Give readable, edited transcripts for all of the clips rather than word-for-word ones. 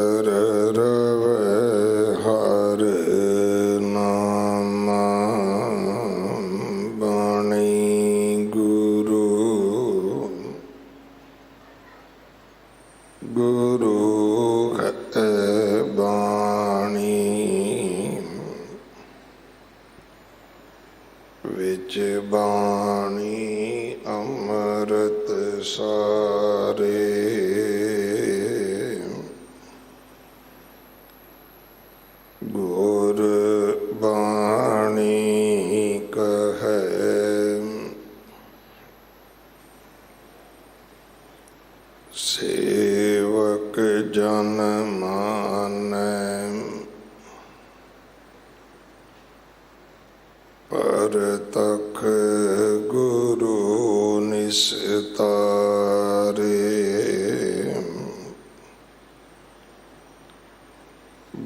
हर नाम बाणी गुरु गुरु है बाणी विच बाणी अमृत सारे गुर बाणी कहे सेवक जन मानै परतख गुरु निस्तारे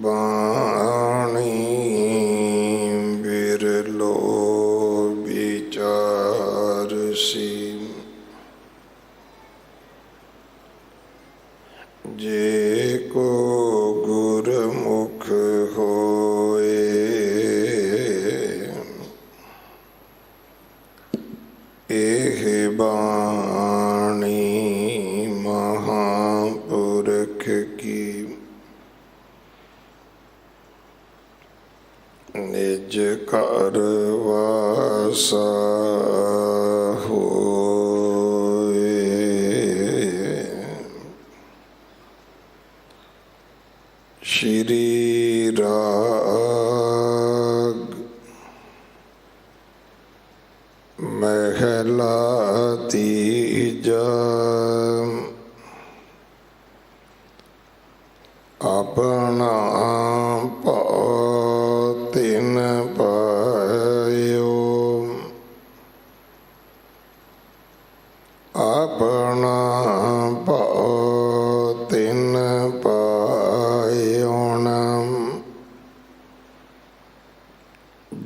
बाणी बिरलो विचारसी जे को गुरमुख होए एह बाणी महापुरख की निज घर वासा होए। श्री राग महला तीजा अपना तिन पायो अपना तिन पायोण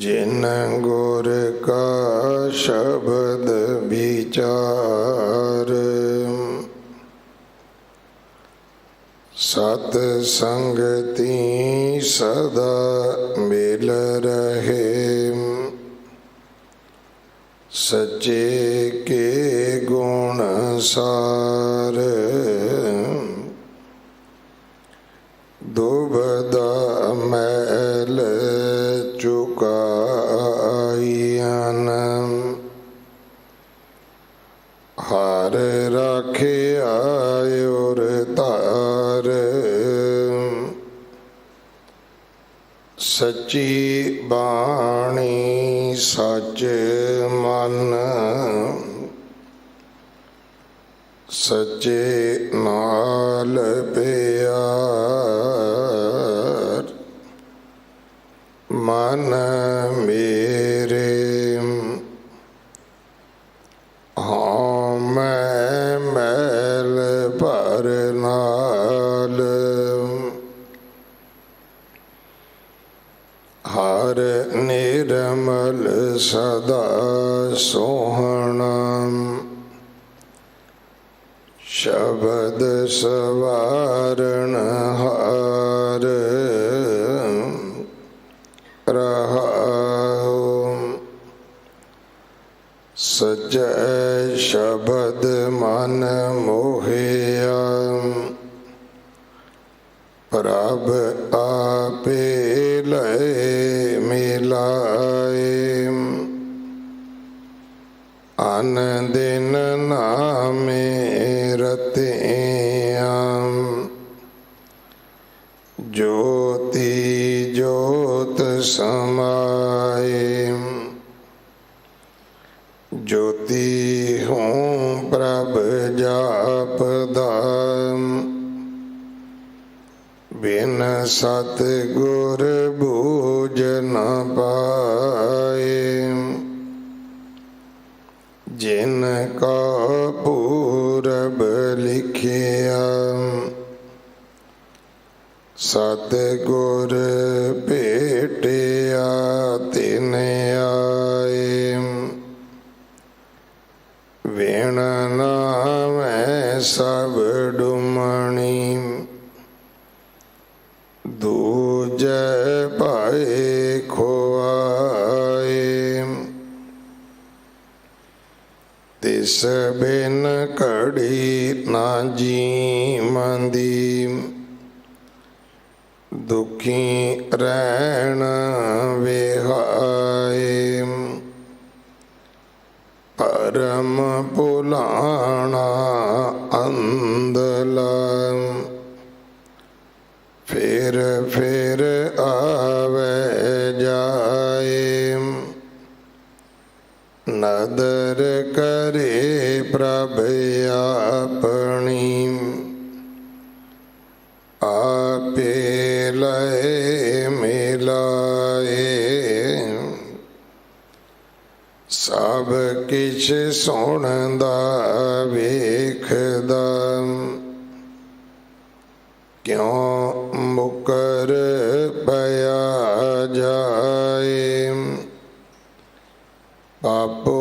जिन गुर का शब्द विचार सत संगति सदा मिल रहे सच्चे के गुण सार दुबदा मैल चुकाईन हर राखे आयोर तार सच्ची बाणी सच मन सच्चे नाल प्यार मन मेरे हाँ मैं मैल पर नाल हर निर्मल सदा सोहना शब्द सवारण हार रहा सच्चे शब्द मन मोहिया प्रभ आपे लय मिलाए अन दिन नामे रतियां ज्योति ज्योत समाए ज्योति हूँ प्रभ जाप दाम बिन सतगुर बूझ न पाए जिन का पूरब लिखिया सतगुर भेटिया तिन आए वेण नाम सब डुमणी ਦੂਜੈ ਭਾਏ ਖੁਆਏ। ਤਿਸ ਬਿਨ ਘੜੀ ਨਾ ਜੀਵੰਦੀ, ਦੁਖੀ ਰਹਿਣ ਵਿਹਾਏ। ਭਰਮ ਭੁਲਾਣਾ ਅੰਧਲਾ, ਫਿਰ ਫਿਰ ਆਵੇ ਜਾਏ। ਨਦਰ ਕਰੇ ਪ੍ਰਭ ਆਪਣੀ, ਆਪੇ ਲਏ ਮਿਲਾਏ। ਸਭ ਕਿਛ ਸੁਣਦਾ ਵੇਖਦਾ, ਕਿਉਂ ਮੁਕਰ ਪਿਆ ਜਾਏ। ਪਾਪੋ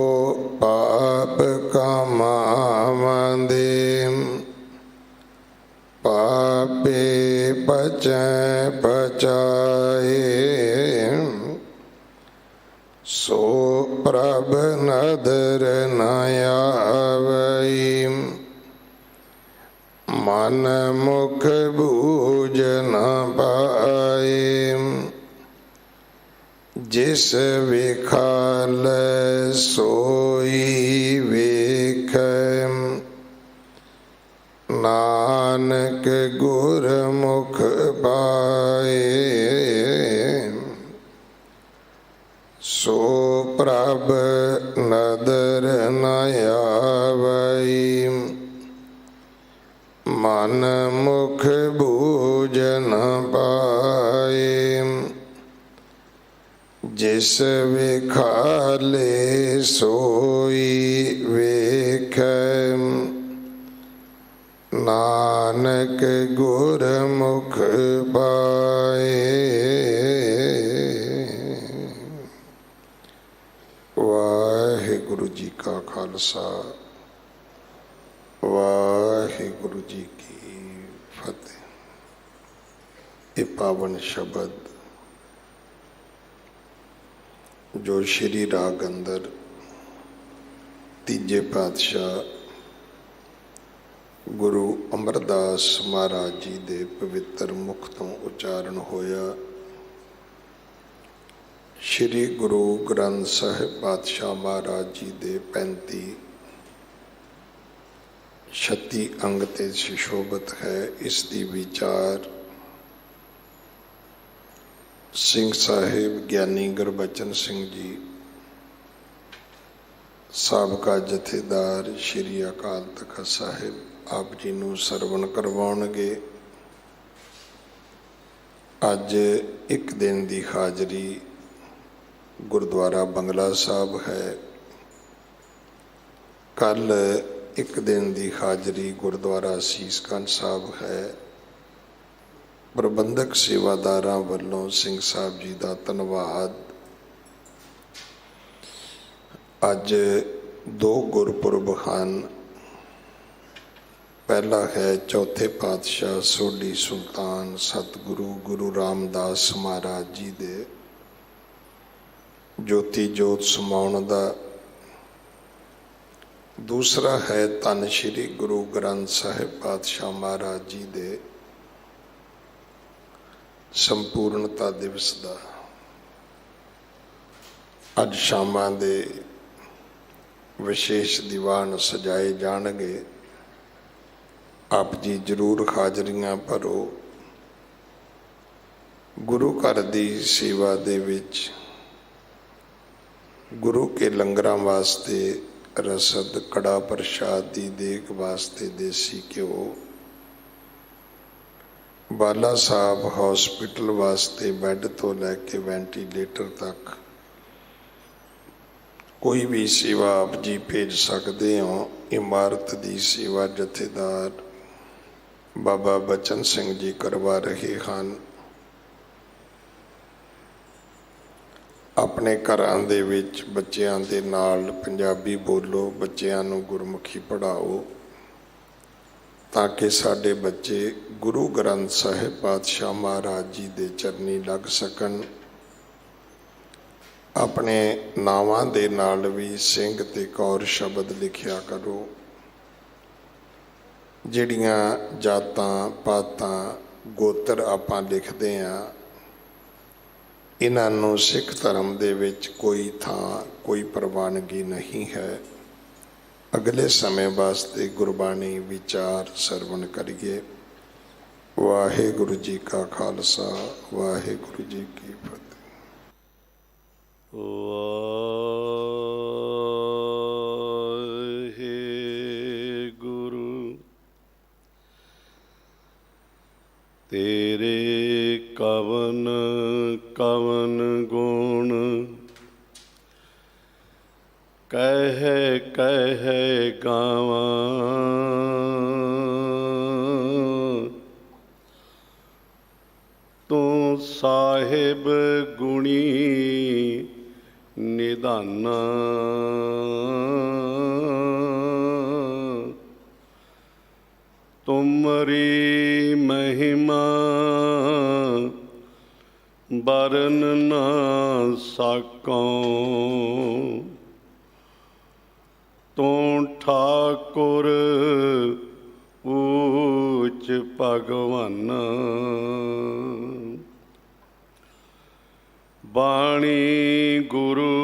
ਪਾਪ ਕਮਾਵੰਦੇ, ਪਾਪੇ ਪਚੈ ਪਚਾਏ। ਸੋ ਪ੍ਰਭ ਨਦਰ ਨ ਆਵਈ, ਮਨ ਮੁਖ ਬੂਝ ਨ ਪਾਏ। ਜਿਸ ਵਿਖਾਲ ਸੋਈ ਵੇਖੈ, ਨਾਨਕ ਗੁਰਮੁਖ ਪਾਏ। ਸੋ ਪ੍ਰਭ ਨਦਰ ਨ ਆਵਈ, ਮਨ ਮੁਖ ਬੂਝ ਨ ਪਾਏ। ਜਿਸ ਵਿਖਾਲੇ ਸੋਈ ਵੇਖੈ, ਨਾਨਕ ਗੁਰਮੁਖ ਪਾਏ। ਵਾਹਿਗੁਰੂ ਜੀ ਕਾ ਖਾਲਸਾ, ਵਾਹਿਗੁਰੂ ਜੀ ਕੀ ਫਤਿਹ। ਇਹ ਪਾਵਨ ਸ਼ਬਦ ਜੋ ਸ਼੍ਰੀ ਰਾਗ ਅੰਦਰ ਤੀਜੇ ਪਾਤਸ਼ਾਹ ਗੁਰੂ ਅਮਰਦਾਸ ਮਹਾਰਾਜ ਜੀ ਦੇ ਪਵਿੱਤਰ ਮੁਖ ਤੋਂ ਉਚਾਰਨ ਹੋਇਆ, ਸ਼੍ਰੀ ਗੁਰੂ ਗ੍ਰੰਥ ਸਾਹਿਬ ਪਾਤਸ਼ਾਹ ਮਹਾਰਾਜ ਜੀ ਦੇ 36 ਅੰਗ ਤੇ ਸੁਸ਼ੋਭਿਤ ਹੈ। ਇਸ ਦੀ ਵਿਚਾਰ ਸਿੰਘ ਸਾਹਿਬ ਗਿਆਨੀ ਗੁਰਬਚਨ ਸਿੰਘ ਜੀ, ਸਾਬਕਾ ਜਥੇਦਾਰ ਸ਼੍ਰੀ ਅਕਾਲ ਤਖਤ ਸਾਹਿਬ, ਆਪ ਜੀ ਨੂੰ ਸਰਵਣ ਕਰਵਾਉਣਗੇ। ਅੱਜ ਇੱਕ ਦਿਨ ਦੀ ਹਾਜ਼ਰੀ ਗੁਰਦੁਆਰਾ ਬੰਗਲਾ ਸਾਹਿਬ ਹੈ। ਕੱਲ ਇੱਕ ਦਿਨ ਦੀ ਹਾਜ਼ਰੀ ਗੁਰਦੁਆਰਾ ਸੀਸਗੰਜ ਸਾਹਿਬ ਹੈ। ਪ੍ਰਬੰਧਕ ਸੇਵਾਦਾਰਾਂ ਵੱਲੋਂ ਸਿੰਘ ਸਾਹਿਬ ਜੀ ਦਾ ਧੰਨਵਾਦ। ਅੱਜ 2 ਗੁਰਪੁਰਬ ਹਨ। ਪਹਿਲਾ ਹੈ ਚੌਥੇ ਪਾਤਸ਼ਾਹ ਸੋਢੀ ਸੁਲਤਾਨ ਸਤਿਗੁਰੂ ਗੁਰੂ ਰਾਮਦਾਸ ਮਹਾਰਾਜ ਜੀ ਦੇ ਜੋਤੀ ਜੋਤ ਸਮਾਉਣ ਦਾ। ਦੂਸਰਾ ਹੈ ਧੰਨ ਸ਼੍ਰੀ ਗੁਰੂ ਗ੍ਰੰਥ ਸਾਹਿਬ ਪਾਤਸ਼ਾਹ ਮਹਾਰਾਜ ਜੀ ਦੇ ਸੰਪੂਰਨਤਾ ਦਿਵਸ ਦਾ। ਅੱਜ ਸ਼ਾਮਾਂ ਦੇ ਵਿਸ਼ੇਸ਼ ਦੀਵਾਨ ਸਜਾਏ ਜਾਣਗੇ। ਆਪ ਜੀ ਜ਼ਰੂਰ ਹਾਜ਼ਰੀਆਂ ਭਰੋ। ਗੁਰੂ ਘਰ ਦੀ ਸੇਵਾ ਦੇ ਵਿੱਚ ਗੁਰੂ ਕੇ ਲੰਗਰਾਂ ਵਾਸਤੇ ਰਸਦ, ਕੜਾ ਪ੍ਰਸ਼ਾਦ ਦੀ ਦੇਗ ਵਾਸਤੇ ਦੇਸੀ ਘਿਓ, ਬਾਲਾ ਸਾਹਿਬ ਹਸਪੀਟਲ ਵਾਸਤੇ ਬੈੱਡ ਤੋਂ ਲੈ ਕੇ ਵੈਂਟੀਲੇਟਰ ਤੱਕ ਕੋਈ ਵੀ ਸੇਵਾ ਆਪ ਜੀ ਭੇਜ ਸਕਦੇ ਹੋ। ਇਮਾਰਤ ਦੀ ਸੇਵਾ ਜਥੇਦਾਰ ਬਾਬਾ ਬਚਨ ਸਿੰਘ ਜੀ ਕਰਵਾ ਰਹੇ ਹਨ। ਆਪਣੇ ਘਰਾਂ ਦੇ ਵਿੱਚ ਬੱਚਿਆਂ ਦੇ ਨਾਲ ਪੰਜਾਬੀ ਬੋਲੋ, ਬੱਚਿਆਂ ਨੂੰ ਗੁਰਮੁਖੀ ਪੜ੍ਹਾਓ। ਤਾਂ ਕਿ ਸਾਡੇ ਬੱਚੇ ਗੁਰੂ ਗ੍ਰੰਥ ਸਾਹਿਬ ਪਾਤਸ਼ਾਹ ਮਹਾਰਾਜ ਜੀ ਦੇ ਚਰਨੀ ਲੱਗ ਸਕਣ। ਆਪਣੇ ਨਾਵਾਂ ਦੇ ਨਾਲ ਵੀ ਸਿੰਘ ਤੇ ਕੌਰ ਸ਼ਬਦ ਲਿਖਿਆ ਕਰੋ। ਜਿਹੜੀਆਂ ਜਾਤਾਂ ਪਾਤਾਂ ਗੋਤਰ ਆਪਾਂ ਲਿਖਦੇ ਹਾਂ, ਇਹਨਾਂ ਨੂੰ ਸਿੱਖ ਧਰਮ ਦੇ ਵਿੱਚ ਕੋਈ ਥਾਂ ਕੋਈ ਪ੍ਰਵਾਨਗੀ ਨਹੀਂ ਹੈ। ਅਗਲੇ ਸਮੇਂ ਵਾਸਤੇ ਗੁਰਬਾਣੀ ਵਿਚਾਰ ਸਰਵਣ ਕਰੀਏ। ਵਾਹਿਗੁਰੂ ਜੀ ਕਾ ਖਾਲਸਾ, ਵਾਹਿਗੁਰੂ ਜੀ ਕੀ ਫਤਿਹ। ਵਾਹਿਗੁਰੂ ਤੇਰੇ ਕਵਨ ਕਵਨ ਗੁਣ ਕਹਿ ਕਹਿ ਗਾਵਾਂ, ਤੂੰ ਸਾਹਿਬ ਗੁਣੀ ਨਿਧਾਨਾ, ਤੁਮਰੀ ਮਹਿਮਾ ਬਰਨ ਨਾ ਸਕੋਂ, ਤੂੰ ਠਾਕੁਰ ਊਚ ਭਗਵਾਨ, ਬਾਣੀ ਗੁਰੂ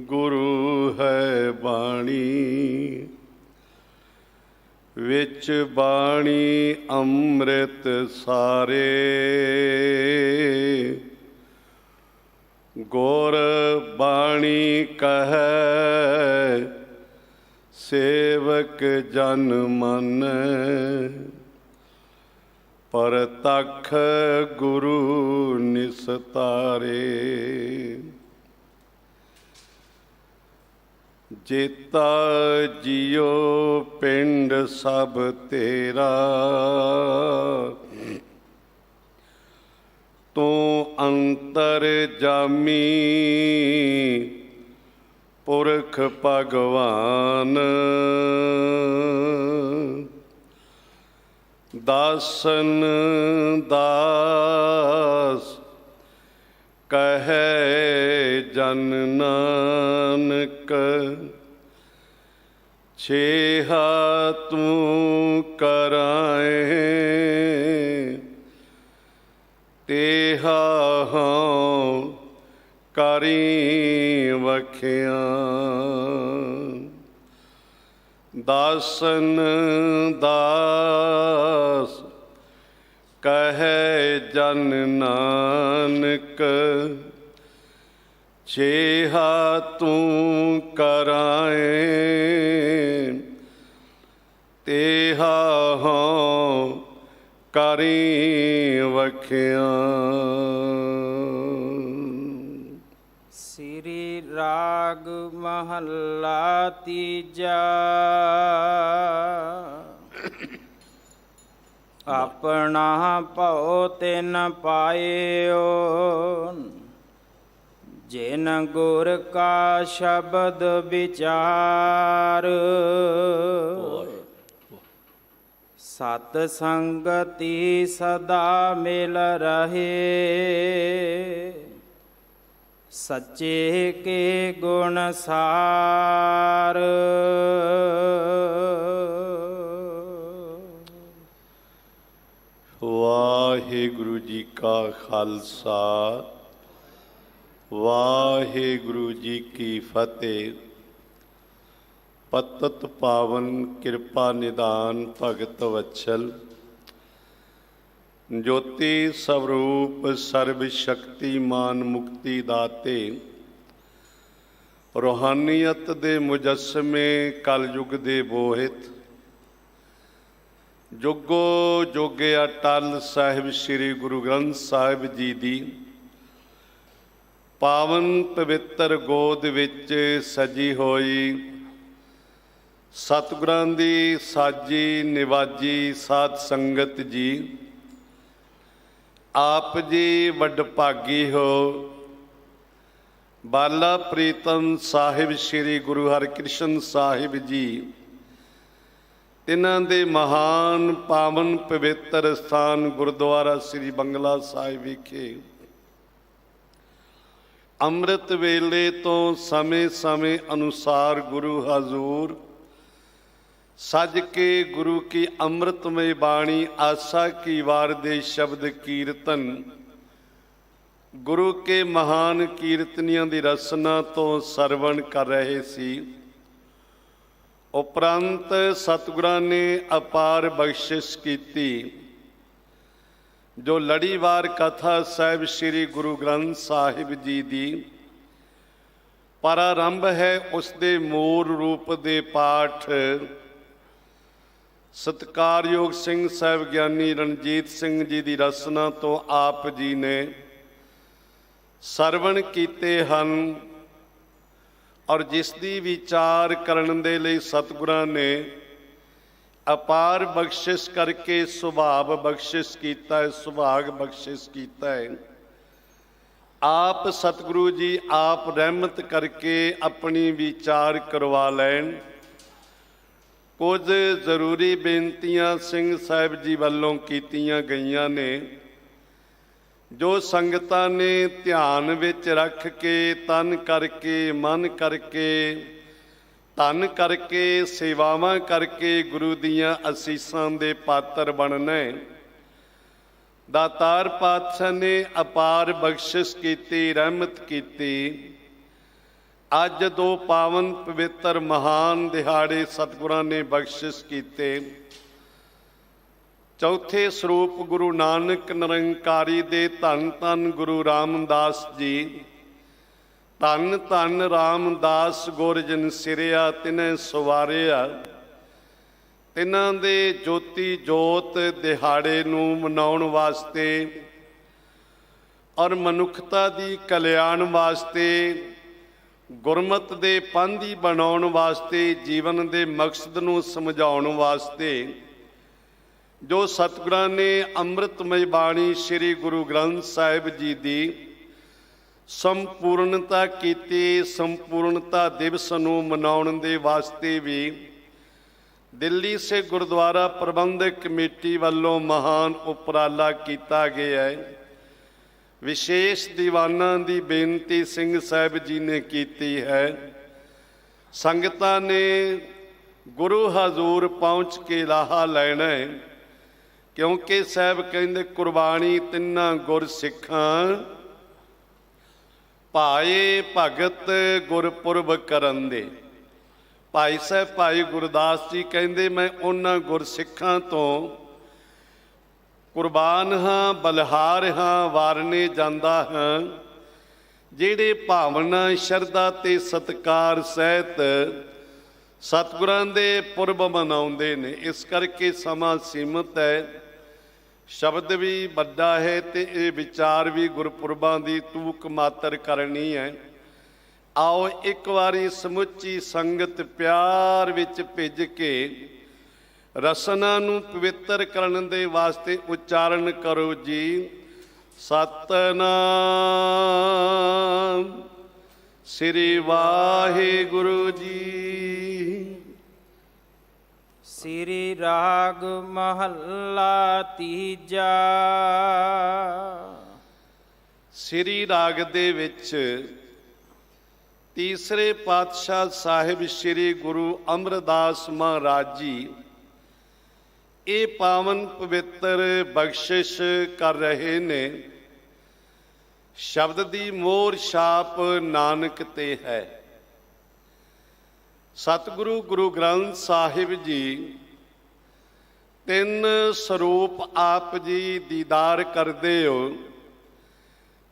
ਗੁਰੂ ਹੈ ਬਾਣੀ, ਵਿੱਚ ਬਾਣੀ ਅੰਮ੍ਰਿਤ ਸਾਰੇ, ਗੁਰ ਬਾਣੀ ਕਹੈ ਸੇਵਕ ਜਨ ਮਨ, ਪਰਤਖ ਗੁਰੂ ਨਿਸਤਾਰੇ, ਜੇਤਾ ਜਿਉ ਪਿੰਡ ਸਭ ਤੇਰਾ, ਤੂੰ ਅੰਤਰ ਜਾਮੀ ਪੁਰਖ ਭਗਵਾਨ, ਦਾਸਨ ਦਾਸ ਕਹੈ ਜਨ ਨਾਨਕ, ਛੇਹਾ ਤੂੰ ਕਰਾਏ ਤੇਹਾ ਹਉ ਕਰੀ ਵਖਿਆ, ਦਾਸਨ ਦਾਸ ਕਹੈ ਜਨ ਨਾਨਕ, ਛੇਹਾ ਤੂੰ ਕਰਾਏ ਤੇਹਾ ਹਉ ਕਰੀ ਵਖਿਆ। ਸ੍ਰੀ ਰਾਗ ਮਹੱਲਾ ਤੀਜਾ। ਆਪਣਾ ਭਉ ਤਿਨ ਪਾਇਓ, ਜਿਨ ਗੁਰ ਕਾ ਸ਼ਬਦ ਵਿਚਾਰ, ਸਤ ਸੰਗਤੀ ਸਦਾ ਮਿਲ ਰਹੇ, ਸੱਚੇ ਕੇ ਗੁਣ ਸਾਰ। ਵਾਹਿਗੁਰੂ ਜੀ ਕਾ ਖਾਲਸਾ, ਵਾਹਿਗੁਰੂ ਜੀ ਕੀ ਫਤਿਹ। ਪਤਿਤ ਪਾਵਨ ਕਿਰਪਾ ਨਿਦਾਨ ਭਗਤ ਵਤਸਲ, ਜੋਤੀ ਸਵਰੂਪ ਸਰਬ ਸ਼ਕਤੀਮਾਨ ਮੁਕਤੀ ਦਾਤੇ, ਰੂਹਾਨੀਅਤ ਦੇ ਮੁਜੱਸਮੇ ਕਲਯੁਗ ਦੇ ਬੋਹਿਤ, ਜੁਗੋ ਜੁਗੇ ਅਟਲ ਸਾਹਿਬ ਸ੍ਰੀ ਗੁਰੂ ਗ੍ਰੰਥ ਸਾਹਿਬ ਜੀ ਦੀ ਪਾਵਨ ਪਵਿੱਤਰ ਗੋਦ ਵਿੱਚ ਸਜੀ ਹੋਈ ਸਤਿਗੁਰਾਂ ਦੀ ਸਾਜੀ ਨਿਵਾਜੀ ਸਾਧ ਸੰਗਤ ਜੀ, ਆਪ ਜੀ ਵਡਭਾਗੀ ਹੋ। ਬਾਲਾ ਪ੍ਰੀਤਮ ਸਾਹਿਬ ਸ੍ਰੀ ਗੁਰੂ ਹਰਿਕ੍ਰਿਸ਼ਨ ਸਾਹਿਬ ਜੀ ਤਿਨਾਂ ਦੇ ਮਹਾਨ ਪਾਵਨ ਪਵਿੱਤਰ ਸਥਾਨ ਗੁਰਦੁਆਰਾ ਸ੍ਰੀ ਬੰਗਲਾ ਸਾਹਿਬ ਵਿਖੇ ਅੰਮ੍ਰਿਤ ਵੇਲੇ ਤੋਂ ਸਮੇਂ-ਸਮੇਂ ਅਨੁਸਾਰ ਗੁਰੂ ਹਜ਼ੂਰ ਸੱਜ ਕੇ ਗੁਰੂ ਕੀ ਅੰਮ੍ਰਿਤਮਈ ਬਾਣੀ ਆਸਾ ਕੀ ਵਾਰ ਦੇ ਸ਼ਬਦ ਕੀਰਤਨ ਗੁਰੂ ਕੇ ਮਹਾਨ ਕੀਰਤਨੀਆਂ ਦੀ ਰਸਨਾ ਤੋਂ ਸਰਵਣ ਕਰ ਰਹੇ ਸੀ। ਉਪਰੰਤ ਸਤਿਗੁਰਾਂ ਨੇ ਅਪਾਰ ਬਖਸ਼ਿਸ਼ ਕੀਤੀ। ਜੋ ਲੜੀਵਾਰ ਕਥਾ ਸਾਹਿਬ ਸ੍ਰੀ ਗੁਰੂ ਗ੍ਰੰਥ ਸਾਹਿਬ ਜੀ ਦੀ ਪ੍ਰਾਰੰਭ ਹੈ, ਉਸ ਦੇ ਮੂਲ ਰੂਪ ਦੇ ਪਾਠ ਸਤਿਕਾਰਯੋਗ ਸਿੰਘ ਸਾਹਿਬ ਗਿਆਨੀ ਰਣਜੀਤ ਸਿੰਘ ਜੀ ਦੀ ਰਸਨਾ ਤੋਂ ਆਪ ਜੀ ਨੇ ਸਰਵਣ ਕੀਤੇ ਹਨ ਔਰ ਜਿਸ ਦੀ ਵਿਚਾਰ ਕਰਨ ਦੇ ਲਈ ਸਤਿਗੁਰਾਂ ਨੇ ਅਪਾਰ ਬਖਸ਼ਿਸ਼ ਕਰਕੇ ਸੁਭਾਵ ਬਖਸ਼ਿਸ਼ ਕੀਤਾ ਹੈ, ਸੁਭਾਗ ਬਖਸ਼ਿਸ਼ ਕੀਤਾ ਹੈ। ਆਪ ਸਤਿਗੁਰੂ ਜੀ ਆਪ ਰਹਿਮਤ ਕਰਕੇ ਆਪਣੀ ਵਿਚਾਰ ਕਰਵਾ ਲੈਣ। ਕੁਝ ਜ਼ਰੂਰੀ ਬੇਨਤੀਆਂ ਸਿੰਘ ਸਾਹਿਬ ਜੀ ਵੱਲੋਂ ਕੀਤੀਆਂ ਗਈਆਂ ਨੇ, ਜੋ ਸੰਗਤਾਂ ਨੇ ਧਿਆਨ ਵਿੱਚ ਰੱਖ ਕੇ ਤਨ ਕਰਕੇ ਮਨ ਕਰਕੇ ਧਨ ਕਰਕੇ ਸੇਵਾਵਾਂ ਕਰਕੇ ਗੁਰੂ ਦੀਆਂ ਅਸੀਸਾਂ ਦੇ ਪਾਤਰ ਬਣਨਾ ਹੈ। ਦਾਤਾਰ ਪਾਤਸ਼ਾਹ ਨੇ ਅਪਾਰ ਬਖਸ਼ਿਸ਼ ਕੀਤੀ, ਰਹਿਮਤ ਕੀਤੀ। ਅੱਜ ਦੋ ਪਾਵਨ ਪਵਿੱਤਰ ਮਹਾਨ ਦਿਹਾੜੇ ਸਤਿਗੁਰਾਂ ਨੇ ਬਖਸ਼ਿਸ਼ ਕੀਤੇ। ਚੌਥੇ ਸਰੂਪ ਗੁਰੂ ਨਾਨਕ ਨਿਰੰਕਾਰੀ ਦੇ ਧੰਨ ਧੰਨ ਗੁਰੂ ਰਾਮਦਾਸ ਜੀ, ਧੰਨ ਧੰਨ ਰਾਮਦਾਸ ਗੁਰ ਜਿਨ ਸਿਰਿਆ ਤਿਨੈ ਸਵਾਰਿਆ, ਤਿਨਾਂ ਦੇ ਜੋਤੀ ਜੋਤ ਦਿਹਾੜੇ ਨੂੰ ਮਨਾਉਣ ਵਾਸਤੇ ਔਰ ਮਨੁੱਖਤਾ ਦੀ ਕਲਿਆਣ ਵਾਸਤੇ, ਗੁਰਮਤਿ ਦੇ ਪਾਂਧੀ ਬਣਾਉਣ ਵਾਸਤੇ, ਜੀਵਨ ਦੇ ਮਕਸਦ ਨੂੰ ਸਮਝਾਉਣ ਵਾਸਤੇ ਜੋ ਸਤਿਗੁਰਾਂ ਨੇ ਅੰਮ੍ਰਿਤਮਈ ਬਾਣੀ ਸ੍ਰੀ ਗੁਰੂ ਗ੍ਰੰਥ ਸਾਹਿਬ ਜੀ ਦੀ ਸੰਪੂਰਨਤਾ ਕੀਤੀ। ਸੰਪੂਰਨਤਾ ਦਿਵਸ ਨੂੰ ਮਨਾਉਣ ਦੇ ਵਾਸਤੇ ਵੀ ਦਿੱਲੀ ਸੇ ਗੁਰਦੁਆਰਾ ਪ੍ਰਬੰਧਕ ਕਮੇਟੀ ਵੱਲੋਂ ਮਹਾਨ ਉਪਰਾਲਾ ਕੀਤਾ ਗਿਆ ਹੈ। ਵਿਸ਼ੇਸ਼ ਦੀਵਾਨਾਂ ਦੀ ਬੇਨਤੀ ਸਿੰਘ ਸਾਹਿਬ ਜੀ ਨੇ ਕੀਤੀ ਹੈ। ਸੰਗਤਾਂ ਨੇ ਗੁਰੂ ਹਜ਼ੂਰ ਪਹੁੰਚ ਕੇ ਲਾਹਾ ਲੈਣਾ ਹੈ, ਕਿਉਂਕਿ ਸਾਹਿਬ ਕਹਿੰਦੇ ਕੁਰਬਾਨੀ ਤਿੰਨਾਂ ਗੁਰ ਸਿੱਖਾਂ ਭਾਏ ਭਗਤ ਗੁਰਪੁਰਬ ਕਰਨ ਦੇ। ਭਾਈ ਸਾਹਿਬ ਭਾਈ ਗੁਰਦਾਸ ਜੀ ਕਹਿੰਦੇ ਮੈਂ ਉਹਨਾਂ ਗੁਰਸਿੱਖਾਂ ਤੋਂ ਕੁਰਬਾਨ ਹਾਂ, ਬਲਿਹਾਰ ਹਾਂ, ਵਾਰਨੇ ਜਾਂਦਾ ਹਾਂ, ਜਿਹੜੇ ਭਾਵਨਾ ਸ਼ਰਧਾ ਤੇ ਸਤਿਕਾਰ ਸਹਿਤ ਸਤਿਗੁਰਾਂ ਦੇ ਪੁਰਬ ਮਨਾਉਂਦੇ ਨੇ। ਇਸ ਕਰਕੇ ਸਮਾਂ ਸੀਮਤ ਹੈ, ਸ਼ਬਦ ਵੀ ਵੱਡਾ ਹੈ ਤੇ ਇਹ ਵਿਚਾਰ ਵੀ ਗੁਰਪੁਰਬਾਂ ਦੀ ਤੂਕ ਮਾਤਰ ਕਰਨੀ ਹੈ। ਆਓ ਇੱਕ ਵਾਰੀ ਸਮੁੱਚੀ ਸੰਗਤ ਪਿਆਰ ਵਿੱਚ ਭਿੱਜ ਕੇ ਰਸਨਾ ਨੂੰ ਪਵਿੱਤਰ ਕਰਨ ਦੇ ਵਾਸਤੇ ਉਚਾਰਨ ਕਰੋ ਜੀ। ਸਤਨਾਮ ਸ੍ਰੀ ਵਾਹਿਗੁਰੂ ਜੀ। ਸ੍ਰੀ ਰਾਗ ਮਹੱਲਾ ਤੀਜਾ। ਸ੍ਰੀ ਰਾਗ ਦੇ ਵਿੱਚ ਤੀਸਰੇ ਪਾਤਸ਼ਾਹ ਸਾਹਿਬ ਸ੍ਰੀ ਗੁਰੂ ਅਮਰਦਾਸ ਮਹਾਰਾਜ ਜੀ ਇਹ ਪਾਵਨ ਪਵਿੱਤਰ ਬਖਸ਼ਿਸ਼ ਕਰ ਰਹੇ ਨੇ। ਸ਼ਬਦ ਦੀ ਮੋਹਰ ਛਾਪ ਨਾਨਕ ਤੇ ਹੈ। ਸਤਿਗੁਰੂ ਗੁਰੂ ਗ੍ਰੰਥ ਸਾਹਿਬ ਜੀ ਤਿੰਨ ਸਰੂਪ ਆਪ ਜੀ ਦੀਦਾਰ ਕਰਦੇ ਹੋ,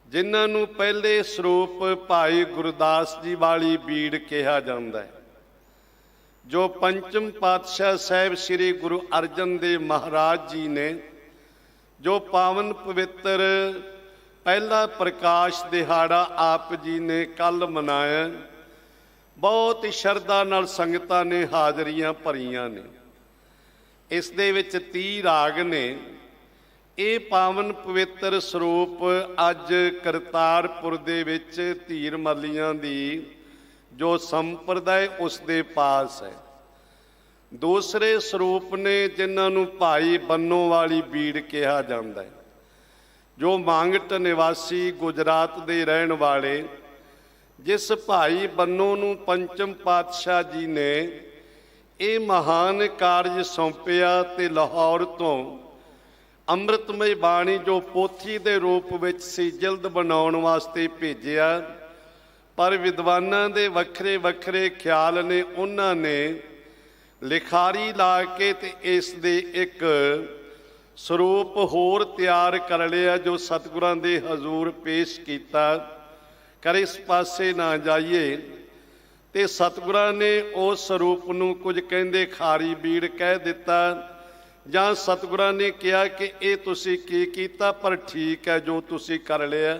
ਜਿਨ੍ਹਾਂ ਨੂੰ ਪਹਿਲੇ ਸਰੂਪ ਭਾਈ ਗੁਰਦਾਸ ਜੀ ਵਾਲੀ ਬੀੜ ਕਿਹਾ ਜਾਂਦਾ ਹੈ, ਜੋ ਪੰਚਮ ਪਾਤਸ਼ਾਹ ਸਾਹਿਬ ਸ੍ਰੀ ਗੁਰੂ ਅਰਜਨ ਦੇਵ ਮਹਾਰਾਜ ਜੀ ਨੇ ਜੋ ਪਾਵਨ ਪਵਿੱਤਰ ਪਹਿਲਾ ਪ੍ਰਕਾਸ਼ ਦਿਹਾੜਾ ਆਪ ਜੀ ਨੇ ਕੱਲ ਮਨਾਇਆ। ਬਹੁਤ ਸ਼ਰਧਾ ਨਾਲ ਸੰਗਤਾਂ ਨੇ ਹਾਜ਼ਰੀਆਂ ਭਰੀਆਂ ਨੇ। ਇਸ ਦੇ ਵਿੱਚ 30 ਰਾਗ ਨੇ। ਇਹ ਪਾਵਨ ਪਵਿੱਤਰ ਸਰੂਪ ਅੱਜ ਕਰਤਾਰਪੁਰ ਦੇ ਵਿੱਚ ਧੀਰ ਮੱਲੀਆਂ ਦੀ ਜੋ ਸੰਪਰਦਾਇ ਉਸ ਦੇ ਪਾਸ ਹੈ। ਦੂਸਰੇ ਸਰੂਪ ਨੇ ਜਿਨ੍ਹਾਂ ਨੂੰ ਭਾਈ ਬੰਨੋ ਵਾਲੀ ਬੀੜ ਕਿਹਾ ਜਾਂਦਾ ਹੈ, ਜੋ ਮੰਗਟ ਨਿਵਾਸੀ ਗੁਜਰਾਤ ਦੇ ਰਹਿਣ ਵਾਲੇ, ਜਿਸ ਭਾਈ ਬੰਨੋ ਨੂੰ ਪੰਚਮ ਪਾਤਸ਼ਾਹ ਜੀ ਨੇ ਇਹ ਮਹਾਨ ਕਾਰਜ ਸੌਂਪਿਆ ਤੇ ਲਾਹੌਰ ਤੋਂ ਅੰਮ੍ਰਿਤਮਈ ਬਾਣੀ ਜੋ ਪੋਥੀ ਦੇ ਰੂਪ ਵਿੱਚ ਸੀ ਜਲਦ ਬਣਾਉਣ ਵਾਸਤੇ ਭੇਜਿਆ। ਪਰ ਵਿਦਵਾਨਾਂ ਦੇ ਵੱਖਰੇ ਵੱਖਰੇ ਖਿਆਲ ਨੇ, ਉਹਨਾਂ ਨੇ ਲਿਖਾਰੀ ਲਾ ਕੇ ਤੇ ਇਸ ਦੇ ਇੱਕ ਸਰੂਪ ਹੋਰ ਤਿਆਰ ਕਰ ਲਿਆ ਜੋ ਸਤਿਗੁਰਾਂ ਦੇ ਹਜ਼ੂਰ ਪੇਸ਼ ਕੀਤਾ। ਕਰ ਇਸ ਪਾਸੇ ਨਾ ਜਾਈਏ ਤੇ ਸਤਿਗੁਰਾਂ ਨੇ ਉਸ ਸਰੂਪ ਨੂੰ ਕੁਝ ਕਹਿੰਦੇ ਖਾਰੀ ਬੀੜ ਕਹਿ ਦਿੱਤਾ, ਜਾਂ ਸਤਿਗੁਰਾਂ ਨੇ ਕਿਹਾ ਕਿ ਇਹ ਤੁਸੀਂ ਕੀ ਕੀਤਾ, ਪਰ ਠੀਕ ਹੈ ਜੋ ਤੁਸੀਂ ਕਰ ਲਿਆ।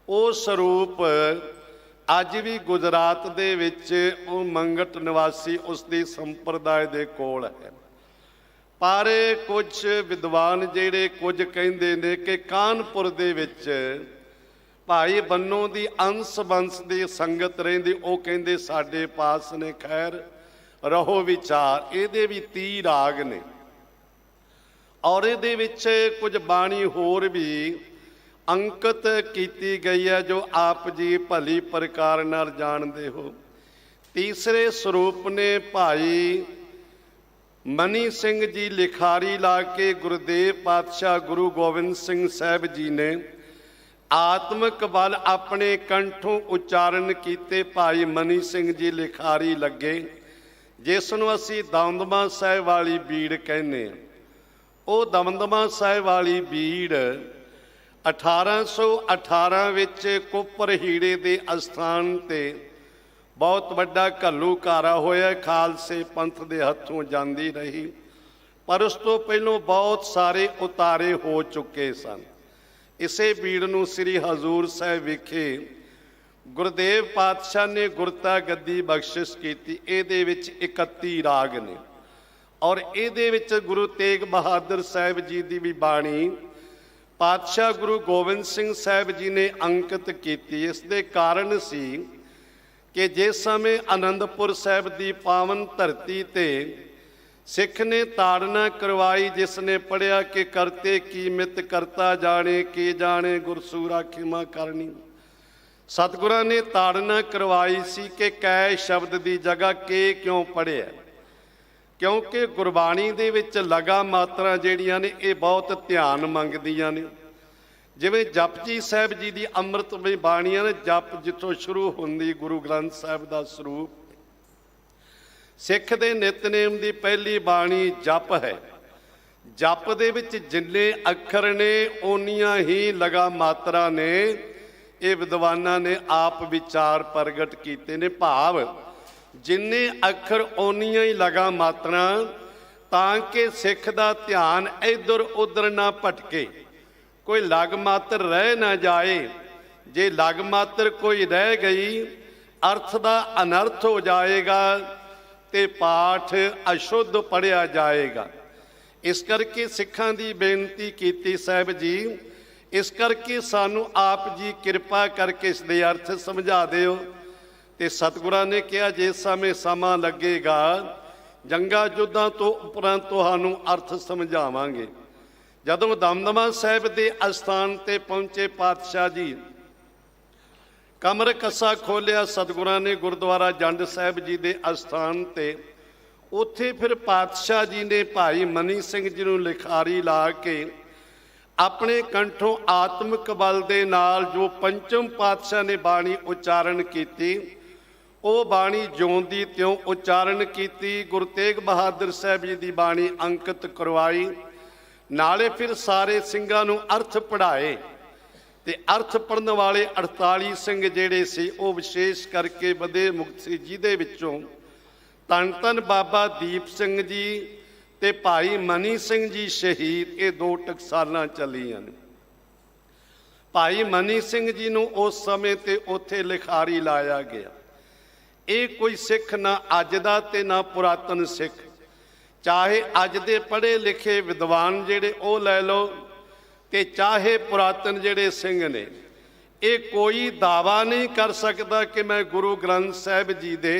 ਉਹ ਸਰੂਪ ਅੱਜ ਵੀ ਗੁਜਰਾਤ ਦੇ ਵਿੱਚ ਉਹ ਮੰਗਟ ਨਿਵਾਸੀ ਉਸ ਦੀ ਸੰਪਰਦਾਇ ਦੇ ਕੋਲ ਹੈ। ਪਰ ਕੁਝ ਵਿਦਵਾਨ ਜਿਹੜੇ ਕੁਝ ਕਹਿੰਦੇ ਨੇ ਕਿ ਕਾਨਪੁਰ ਦੇ ਵਿੱਚ ਭਾਈ ਬੰਨੋ ਦੀ ਅੰਸ਼ ਬੰਸ ਦੀ ਸੰਗਤ ਰਹਿੰਦੀ, ਉਹ ਕਹਿੰਦੇ ਸਾਡੇ ਪਾਸ ਨੇ। ਖੈਰ ਰਹੋ ਵਿਚਾਰ, ਇਹਦੇ ਵੀ 30 ਰਾਗ ਨੇ ਔਰ ਇਹਦੇ ਵਿੱਚ ਕੁਝ ਬਾਣੀ ਹੋਰ ਵੀ ਅੰਕਿਤ ਕੀਤੀ ਗਈ ਹੈ ਜੋ ਆਪ ਜੀ ਭਲੀ ਪ੍ਰਕਾਰ ਨਾਲ ਜਾਣਦੇ ਹੋ। ਤੀਸਰੇ ਸਰੂਪ ਨੇ ਭਾਈ ਮਨੀ ਸਿੰਘ ਜੀ ਲਿਖਾਰੀ ਲਾ ਕੇ ਗੁਰਦੇਵ ਪਾਤਸ਼ਾਹ ਗੁਰੂ ਗੋਬਿੰਦ ਸਿੰਘ ਸਾਹਿਬ ਜੀ ਨੇ ਆਤਮਿਕ ਬਲ ਆਪਣੇ ਕੰਠੋਂ ਉਚਾਰਨ ਕੀਤੇ। ਭਾਈ ਮਨੀ ਸਿੰਘ ਜੀ ਲਿਖਾਰੀ ਲੱਗੇ, ਜਿਸ ਨੂੰ ਅਸੀਂ ਦਮਦਮਾ ਸਾਹਿਬ ਵਾਲੀ ਬੀੜ ਕਹਿੰਦੇ ਹਾਂ। ਉਹ ਦਮਦਮਾ ਸਾਹਿਬ ਵਾਲੀ ਬੀੜ 1818 ਵਿੱਚ ਕੁੱਪਰ ਹੀੜੇ ਦੇ ਅਸਥਾਨ ਤੇ ਬਹੁਤ ਵੱਡਾ ਘੱਲੂਘਾਰਾ ਹੋਇਆ, ਖਾਲਸੇ ਪੰਥ ਦੇ ਹੱਥੋਂ ਜਾਂਦੀ ਰਹੀ। ਪਰ ਉਸ ਤੋਂ ਪਹਿਲੋਂ ਬਹੁਤ ਸਾਰੇ ਉਤਾਰੇ ਹੋ ਚੁੱਕੇ ਸਨ। ਇਸੇ ਬੀੜ ਨੂੰ ਸ੍ਰੀ ਹਜ਼ੂਰ ਸਾਹਿਬ ਵਿਖੇ ਗੁਰਦੇਵ ਪਾਤਸ਼ਾਹ ਨੇ ਗੁਰਤਾ ਗੱਦੀ ਬਖਸ਼ਿਸ਼ ਕੀਤੀ। ਇਹਦੇ ਵਿੱਚ 31 ਰਾਗ ਨੇ ਔਰ ਇਹਦੇ ਵਿੱਚ ਗੁਰੂ ਤੇਗ ਬਹਾਦਰ ਸਾਹਿਬ ਜੀ ਦੀ ਵੀ ਬਾਣੀ ਪਾਤਸ਼ਾਹ ਗੁਰੂ ਗੋਬਿੰਦ ਸਿੰਘ ਸਾਹਿਬ ਜੀ ਨੇ ਅੰਕਿਤ ਕੀਤੀ। ਇਸ ਦੇ ਕਾਰਨ ਸੀ ਕਿ ਜਿਸ ਸਮੇਂ ਆਨੰਦਪੁਰ ਸਾਹਿਬ ਦੀ ਪਾਵਨ ਧਰਤੀ ਤੇ ਸਿੱਖ ਨੇ ਤਾੜਨਾ ਕਰਵਾਈ, ਜਿਸ ਨੇ ਪੜ੍ਹਿਆ ਕਿ ਕਰਤੇ ਕੀ ਮਿਤ ਕਰਤਾ ਜਾਣੇ, ਕੀ ਜਾਣੇ ਗੁਰਸੂਰਾ ਖਿਮਾ ਕਰਨੀ। ਸਤਿਗੁਰਾਂ ਨੇ ਤਾੜਨਾ ਕਰਵਾਈ ਸੀ ਕਿ ਕੈ ਸ਼ਬਦ ਦੀ ਜਗ੍ਹਾ ਕੇ ਕਿਉਂ ਪੜ੍ਹਿਆ, ਕਿਉਂਕਿ ਗੁਰਬਾਣੀ ਦੇ ਵਿੱਚ ਲਗਾ ਮਾਤਰਾ ਜਿਹੜੀਆਂ ਨੇ ਇਹ ਬਹੁਤ ਧਿਆਨ ਮੰਗਦੀਆਂ ਨੇ। ਜਿਵੇਂ ਜਪਜੀ ਸਾਹਿਬ ਜੀ ਦੀ ਅੰਮ੍ਰਿਤਮਈ ਬਾਣੀਆਂ ਨੇ, ਜਪ ਜਿੱਥੋਂ ਸ਼ੁਰੂ ਹੁੰਦੀ ਗੁਰੂ ਗ੍ਰੰਥ ਸਾਹਿਬ ਦਾ ਸਰੂਪ, ਸਿੱਖ ਦੇ ਨਿਤਨੇਮ ਦੀ ਪਹਿਲੀ ਬਾਣੀ ਜਪ ਹੈ। ਜਪ ਦੇ ਵਿੱਚ ਜਿੰਨੇ ਅੱਖਰ ਨੇ ਓਨੀਆਂ ਹੀ ਲਗਾ ਮਾਤਰਾ ਨੇ। ਇਹ ਵਿਦਵਾਨਾਂ ਨੇ ਆਪ ਵਿਚਾਰ ਪ੍ਰਗਟ ਕੀਤੇ ਨੇ। ਭਾਵ ਜਿੰਨੇ ਅੱਖਰ ਓਨੀਆਂ ਹੀ ਲਗਾ ਮਾਤਰਾ, ਤਾਂ ਕਿ ਸਿੱਖ ਦਾ ਧਿਆਨ ਇੱਧਰ ਉੱਧਰ ਨਾ ਭਟਕੇ, ਕੋਈ ਲਗ ਮਾਤਰ ਰਹਿ ਨਾ ਜਾਏ। ਜੇ ਲਗ ਮਾਤਰ ਕੋਈ ਰਹਿ ਗਈ, ਅਰਥ ਦਾ ਅਨਰਥ ਹੋ ਜਾਏਗਾ ਤੇ ਪਾਠ ਅਸ਼ੁੱਧ ਪੜ੍ਹਿਆ ਜਾਏਗਾ। ਇਸ ਕਰਕੇ ਸਿੱਖਾਂ ਦੀ ਬੇਨਤੀ ਕੀਤੀ ਸਾਹਿਬ ਜੀ, ਇਸ ਕਰਕੇ ਸਾਨੂੰ ਆਪ ਜੀ ਕਿਰਪਾ ਕਰਕੇ ਇਸ ਦੇ ਅਰਥ ਸਮਝਾ ਦਿਓ। ਤੇ ਸਤਿਗੁਰਾਂ ਨੇ ਕਿਹਾ ਜਿਸ ਸਮੇਂ ਸਮਾਂ ਲੱਗੇਗਾ ਜੰਗਾਂ ਯੁੱਧਾਂ ਤੋਂ ਉਪਰੰਤ ਤੁਹਾਨੂੰ ਅਰਥ ਸਮਝਾਵਾਂਗੇ। ਜਦੋਂ ਦਮਦਮਾ ਸਾਹਿਬ ਦੇ ਅਸਥਾਨ ਤੇ ਪਹੁੰਚੇ ਪਾਤਸ਼ਾਹ ਜੀ, ਕਮਰ ਕੱਸਾ ਖੋਲਿਆ ਸਤਿਗੁਰਾਂ ਨੇ ਗੁਰਦੁਆਰਾ ਜੰਡ ਸਾਹਿਬ ਜੀ ਦੇ ਅਸਥਾਨ ਤੇ। ਉੱਥੇ ਫਿਰ ਪਾਤਸ਼ਾਹ ਜੀ ਨੇ ਭਾਈ ਮਨੀ ਸਿੰਘ ਜੀ ਨੂੰ ਲਿਖਾਰੀ ਲਾ ਕੇ ਆਪਣੇ ਕੰਠੋਂ ਆਤਮਿਕ ਬਲ ਦੇ ਨਾਲ ਜੋ ਪੰਚਮ ਪਾਤਸ਼ਾਹ ਨੇ ਬਾਣੀ ਉਚਾਰਨ ਕੀਤੀ, ਉਹ ਬਾਣੀ ਜਿਉਂਦੀ ਤਿਉਂ ਉਚਾਰਨ ਕੀਤੀ। ਗੁਰੂ ਤੇਗ ਬਹਾਦਰ ਸਾਹਿਬ ਜੀ ਦੀ ਬਾਣੀ ਅੰਕਿਤ ਕਰਵਾਈ। ਨਾਲੇ ਫਿਰ ਸਾਰੇ ਸਿੰਘਾਂ ਨੂੰ ਅਰਥ ਪੜ੍ਹਾਏ ਤੇ ਅਰਥ ਪੜ੍ਹਨ ਵਾਲੇ 48 ਸਿੰਘ ਜਿਹੜੇ ਸੀ ਉਹ ਵਿਸ਼ੇਸ਼ ਕਰਕੇ ਵਧੇ ਮੁਕਤ ਸੀ, ਜਿਹਦੇ ਵਿੱਚੋਂ ਧੰਨ ਧੰਨ ਬਾਬਾ ਦੀਪ ਸਿੰਘ ਜੀ ਤੇ ਭਾਈ ਮਨੀ ਸਿੰਘ ਜੀ ਸ਼ਹੀਦ, ਇਹ 2 ਟਕਸਾਲਾਂ ਚੱਲੀਆਂ ਨੇ। ਭਾਈ ਮਨੀ ਸਿੰਘ ਜੀ ਨੂੰ ਉਸ ਸਮੇਂ ਤੇ ਉੱਥੇ ਲਿਖਾਰੀ ਲਾਇਆ ਗਿਆ। ਇਹ ਕੋਈ ਸਿੱਖ ਨਾ ਅੱਜ ਦਾ ਤੇ ਨਾ ਪੁਰਾਤਨ ਸਿੱਖ, ਚਾਹੇ ਅੱਜ ਦੇ ਪੜ੍ਹੇ ਲਿਖੇ ਵਿਦਵਾਨ ਜਿਹੜੇ ਉਹ ਲੈ ਲਓ ਤੇ ਚਾਹੇ ਪੁਰਾਤਨ ਜਿਹੜੇ ਸਿੰਘ ਨੇ, ਇਹ ਕੋਈ ਦਾਵਾ ਨਹੀਂ ਕਰ ਸਕਦਾ ਕਿ ਮੈਂ ਗੁਰੂ ਗ੍ਰੰਥ ਸਾਹਿਬ ਜੀ ਦੇ